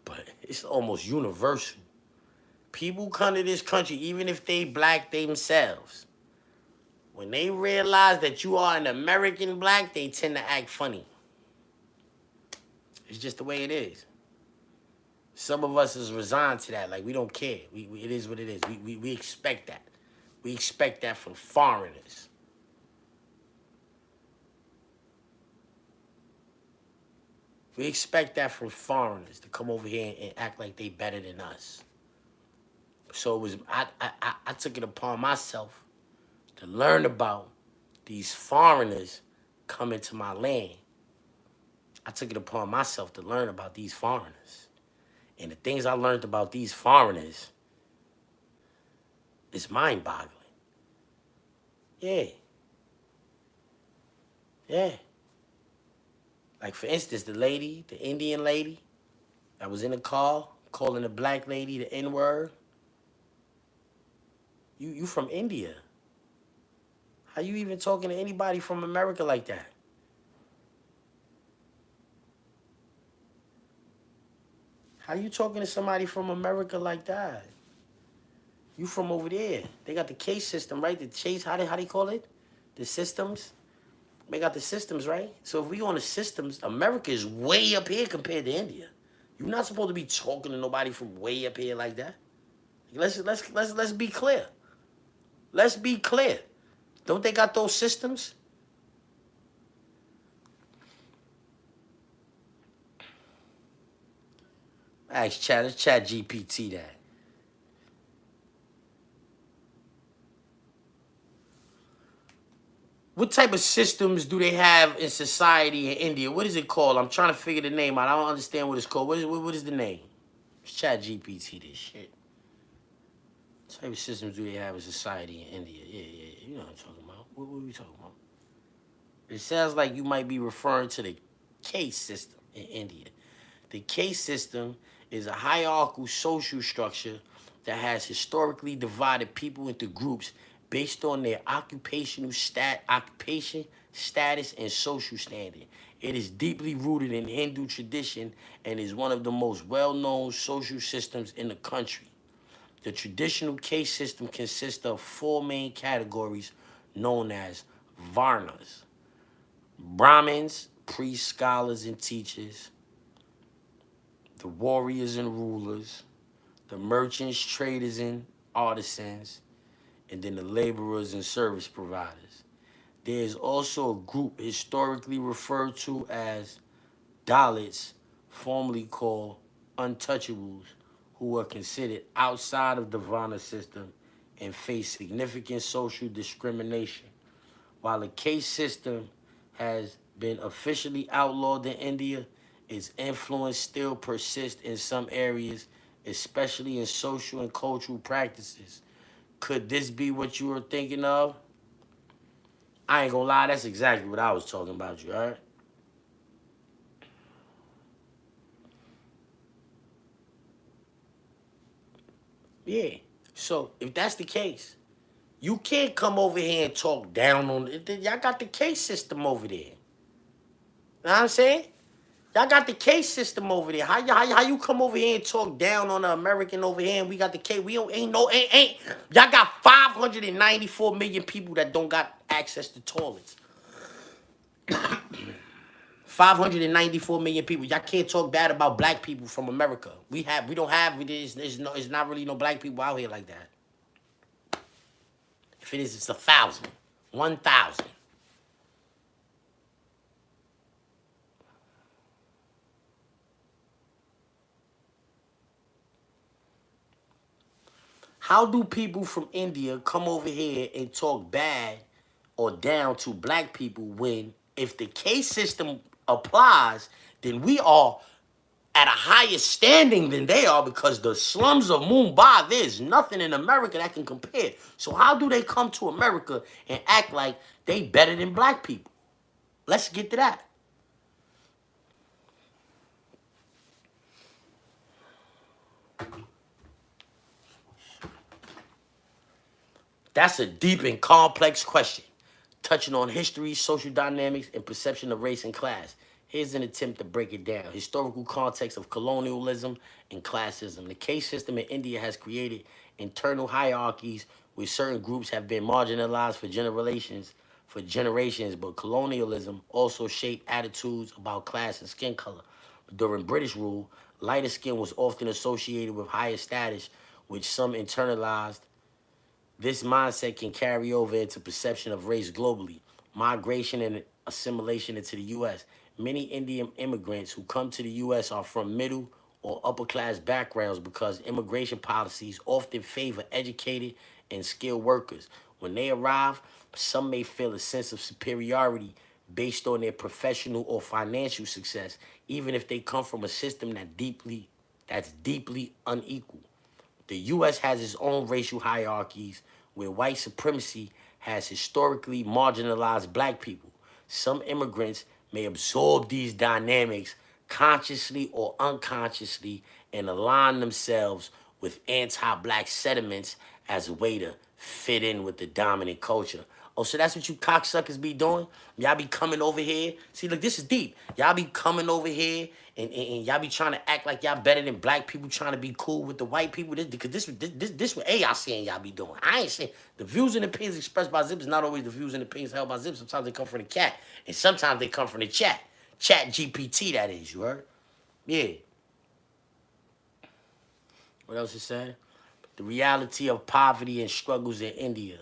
But it's almost universal. People come to this country, even if they black themselves. When they realize that you are an American black, they tend to act funny. It's just the way it is. Some of us is resigned to that. Like, we don't care. It is what it is. We expect that. We expect that from foreigners. We expect that from foreigners to come over here and act like they better than us. So it was I took it upon myself to learn about these foreigners coming to my land. I took it upon myself to learn about these foreigners. And the things I learned about these foreigners is mind-boggling. Yeah. Yeah. Like, for instance, the Indian lady that was in the car calling the black lady the N-word. You from India. How you even talking to anybody from America like that? How you talking to somebody from America like that? You from over there. They got the case system, right? The chase, how they call it? The systems. They got the systems, right? So if we on the systems, America is way up here compared to India. You're not supposed to be talking to nobody from way up here like that. Let's be clear. Let's be clear. Don't they got those systems? Ask Chat, let's Chat GPT that. What type of systems do they have in society in India? What is it called? I'm trying to figure the name out. I don't understand what it's called. What is the name? Let's Chat GPT this shit. What type of systems do they have in society in India? Yeah. You know what I'm talking about. What are we talking about? It sounds like you might be referring to the caste system in India. The caste system is a hierarchical social structure that has historically divided people into groups based on their occupation, status, and social standing. It is deeply rooted in Hindu tradition and is one of the most well-known social systems in the country. The traditional caste system consists of four main categories known as Varnas: Brahmins, priests, scholars, and teachers; the warriors and rulers; the merchants, traders, and artisans; and then the laborers and service providers. There is also a group historically referred to as Dalits, formerly called untouchables, who are considered outside of the Varna system and face significant social discrimination. While the caste system has been officially outlawed in India, its influence still persists in some areas, especially in social and cultural practices. Could this be what you were thinking of? I ain't gonna lie, that's exactly what I was talking about, you alright? Yeah. So if that's the case, you can't come over here and talk down on it. Y'all got the case system over there. You know what I'm saying? Y'all got the case system over there. How you come over here and talk down on the American over here and we got the case? We don't ain't y'all got 594 million people that don't got access to toilets. 594 million people. Y'all can't talk bad about black people from America. We don't have it's not really no black people out here like that. If it is, it's 1,000. 1,000. How do people from India come over here and talk bad or down to black people when, if the caste system applies, then we are at a higher standing than they are, because the slums of Mumbai, there's nothing in America that can compare. So how do they come to America and act like they better than black people? Let's get to that. That's a deep and complex question, touching on history, social dynamics, and perception of race and class. Here's an attempt to break it down. Historical context of colonialism and classism. The caste system in India has created internal hierarchies where certain groups have been marginalized for generations, but colonialism also shaped attitudes about class and skin color. During British rule, lighter skin was often associated with higher status, which some internalized. This mindset can carry over into perception of race globally. Migration and assimilation into the U.S. Many Indian immigrants who come to the U.S. are from middle or upper class backgrounds because immigration policies often favor educated and skilled workers. When they arrive, some may feel a sense of superiority based on their professional or financial success, even if they come from a system that's deeply unequal. The U.S. has its own racial hierarchies where white supremacy has historically marginalized black people. Some immigrants may absorb these dynamics consciously or unconsciously and align themselves with anti-black sentiments as a way to fit in with the dominant culture. Oh, so that's what you cocksuckers be doing? Y'all be coming over here. See, look, this is deep. Y'all be coming over here and y'all be trying to act like y'all better than black people, trying to be cool with the white people. Because this what AI saying y'all be doing. I ain't saying the views and opinions expressed by Zip is not always the views and opinions held by Zip. Sometimes they come from the cat, and sometimes they come from the chat. Chat GPT, that is, you heard? Yeah. What else it said? The reality of poverty and struggles in India.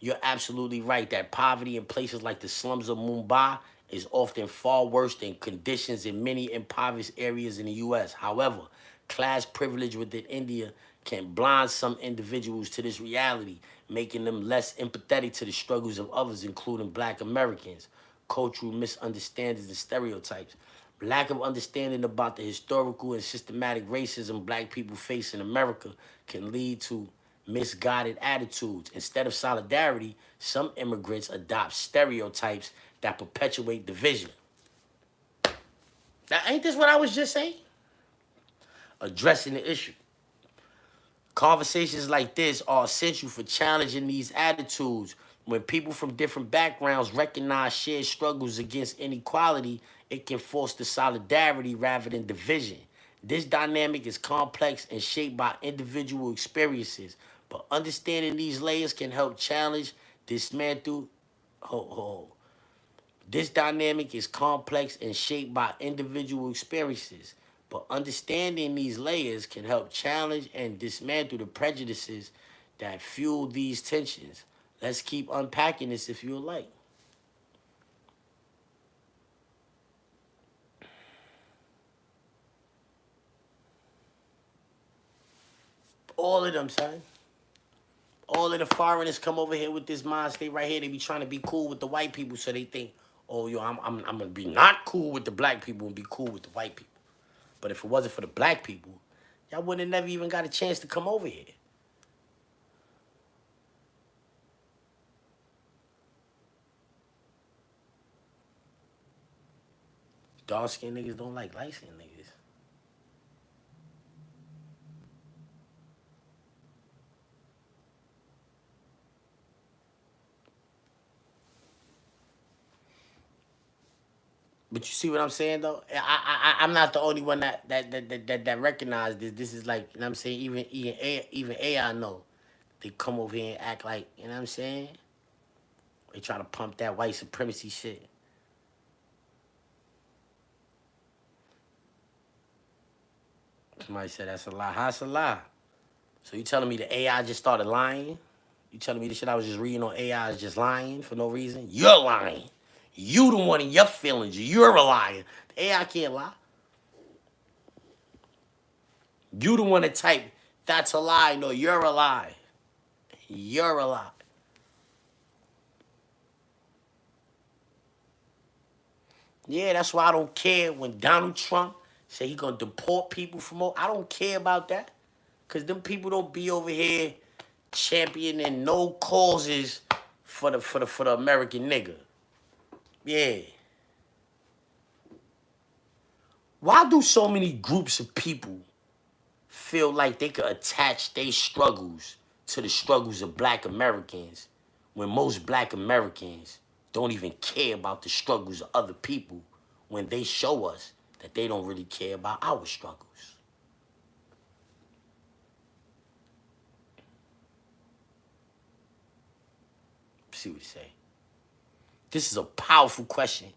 You're absolutely right that poverty in places like the slums of Mumbai is often far worse than conditions in many impoverished areas in the U.S. However, class privilege within India can blind some individuals to this reality, making them less empathetic to the struggles of others, including black Americans. Cultural misunderstandings and stereotypes. Lack of understanding about the historical and systematic racism black people face in America can lead to misguided attitudes. Instead of solidarity, some immigrants adopt stereotypes that perpetuate division. Now, ain't this what I was just saying? Addressing the issue. Conversations like this are essential for challenging these attitudes. When people from different backgrounds recognize shared struggles against inequality, it can foster solidarity rather than division. This dynamic is complex and shaped by individual experiences, but understanding these layers can help challenge, dismantle. This dynamic is complex and shaped by individual experiences, but understanding these layers can help challenge and dismantle the prejudices that fuel these tensions. Let's keep unpacking this if you would like. All of them, son. All of the foreigners come over here with this mind state right here. They be trying to be cool with the white people, so they think, oh, yo, I'm gonna be not cool with the black people and be cool with the white people. But if it wasn't for the black people, y'all wouldn't have never even got a chance to come over here. Dark-skinned niggas don't like light-skinned niggas. But you see what I'm saying though? I'm not the only one that recognize this. This is like, you know what I'm saying? Even AI know. They come over here and act like, you know what I'm saying? They try to pump that white supremacy shit. Somebody said that's a lie. How's a lie? So you telling me the AI just started lying? You telling me the shit I was just reading on AI is just lying for no reason? You're lying. You the one in your feelings. You're a liar. The AI can't lie. You the one that type, that's a lie. No, you're a lie. You're a lie. Yeah, that's why I don't care when Donald Trump say he gonna deport people from over. I don't care about that. Cause them people don't be over here championing no causes for the American nigga. Yeah. Why do so many groups of people feel like they could attach their struggles to the struggles of black Americans when most black Americans don't even care about the struggles of other people when they show us that they don't really care about our struggles? See what he say. This is a powerful question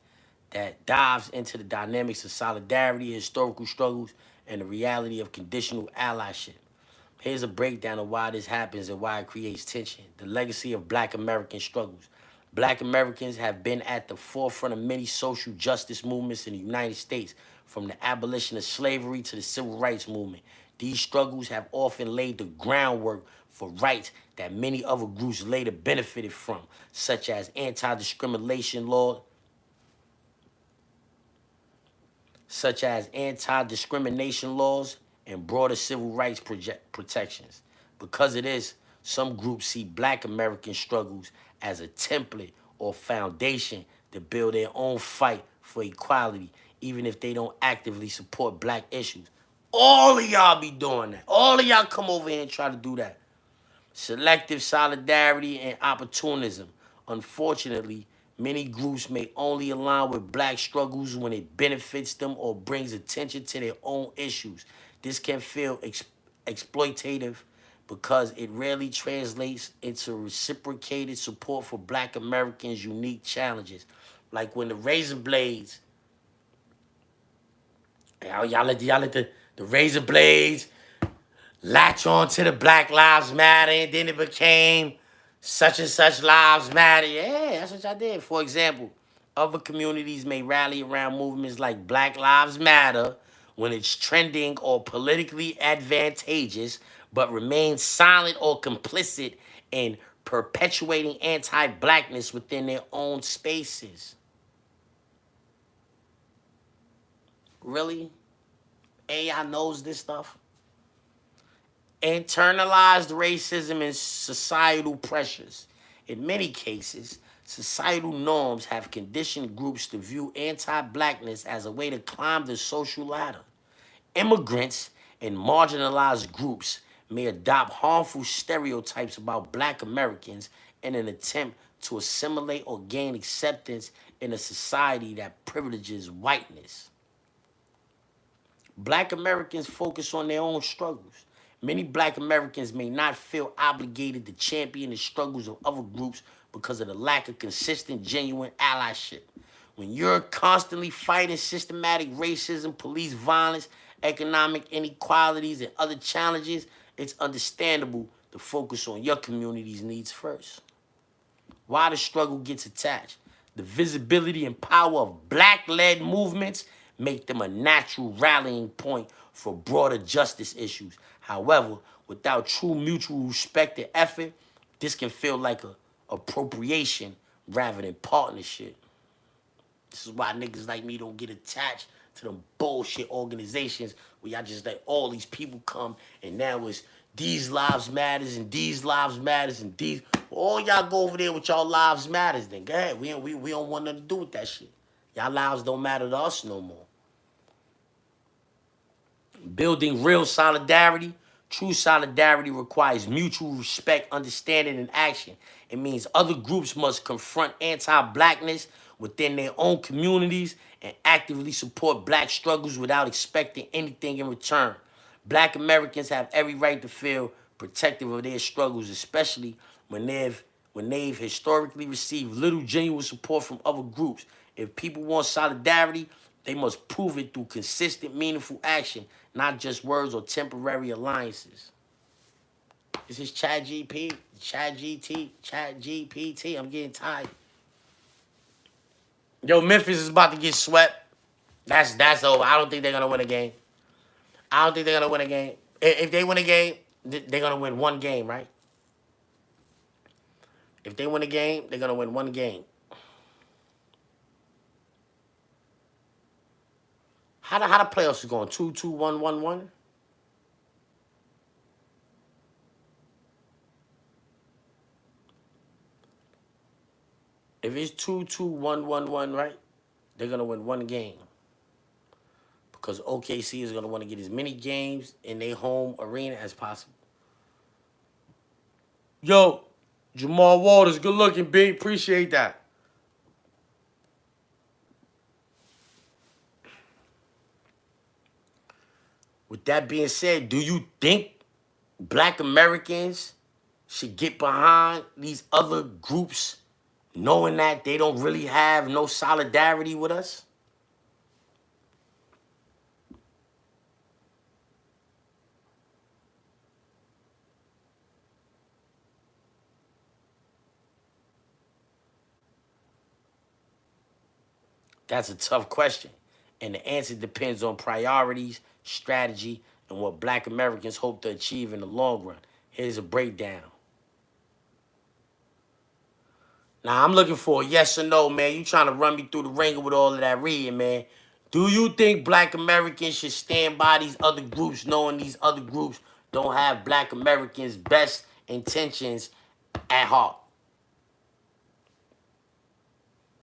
that dives into the dynamics of solidarity, historical struggles, and the reality of conditional allyship. Here's a breakdown of why this happens and why it creates tension. The legacy of black American struggles. Black Americans have been at the forefront of many social justice movements in the United States, from the abolition of slavery to the civil rights movement. These struggles have often laid the groundwork for rights that many other groups later benefited from, such as anti-discrimination laws, and broader civil rights protections. Because of this, some groups see black American struggles as a template or foundation to build their own fight for equality, even if they don't actively support black issues. All of y'all be doing that. All of y'all come over here and try to do that. Selective solidarity and opportunism. Unfortunately, many groups may only align with black struggles when it benefits them or brings attention to their own issues. This can feel exploitative because it rarely translates into reciprocated support for black Americans' unique challenges. Like when the razor blades, y'all let the razor blades latch on to the Black Lives Matter, and then it became such and such lives matter. Yeah, that's what y'all did. For example, other communities may rally around movements like Black Lives Matter when it's trending or politically advantageous, but remain silent or complicit in perpetuating anti-blackness within their own spaces. Really? AI knows this stuff? Internalized racism and societal pressures. In many cases, societal norms have conditioned groups to view anti-blackness as a way to climb the social ladder. Immigrants and marginalized groups may adopt harmful stereotypes about black Americans in an attempt to assimilate or gain acceptance in a society that privileges whiteness. Black Americans focus on their own struggles. Many black Americans may not feel obligated to champion the struggles of other groups because of the lack of consistent, genuine allyship. When you're constantly fighting systematic racism, police violence, economic inequalities, and other challenges, it's understandable to focus on your community's needs first. Why the struggle gets attached. The visibility and power of black-led movements make them a natural rallying point for broader justice issues. However, without true mutual respect and effort, this can feel like a appropriation rather than partnership. This is why niggas like me don't get attached to them bullshit organizations where y'all just let all these people come and now it's these lives matters and these lives matters and these. All y'all go over there with y'all lives matters then. Go ahead. We don't want nothing to do with that shit. Y'all lives don't matter to us no more. Building real solidarity. True solidarity requires mutual respect, understanding, and action. It means other groups must confront anti-blackness within their own communities and actively support black struggles without expecting anything in return. Black Americans have every right to feel protective of their struggles, especially when they've historically received little genuine support from other groups. If people want solidarity, they must prove it through consistent, meaningful action, not just words or temporary alliances. This is Chat GPT. I'm getting tired. Yo, Memphis is about to get swept. That's over. I don't think they're gonna win a game. If they win a game, they're gonna win one game, right? If they win a game, they're gonna win one game. How the playoffs is going? 2-2, 1-1-1? If it's 2-2, 1-1-1, right? They're gonna win one game. Because OKC is gonna want to get as many games in their home arena as possible. Yo, Jamal Waters, good looking, B. Appreciate that. With that being said, do you think black Americans should get behind these other groups knowing that they don't really have no solidarity with us? That's a tough question. And the answer depends on priorities, strategy, and what black Americans hope to achieve in the long run. Here's a breakdown. Now, I'm looking for a yes or no, man. You trying to run me through the ringer with all of that reading, man. Do you think black Americans should stand by these other groups knowing these other groups don't have black Americans' best intentions at heart?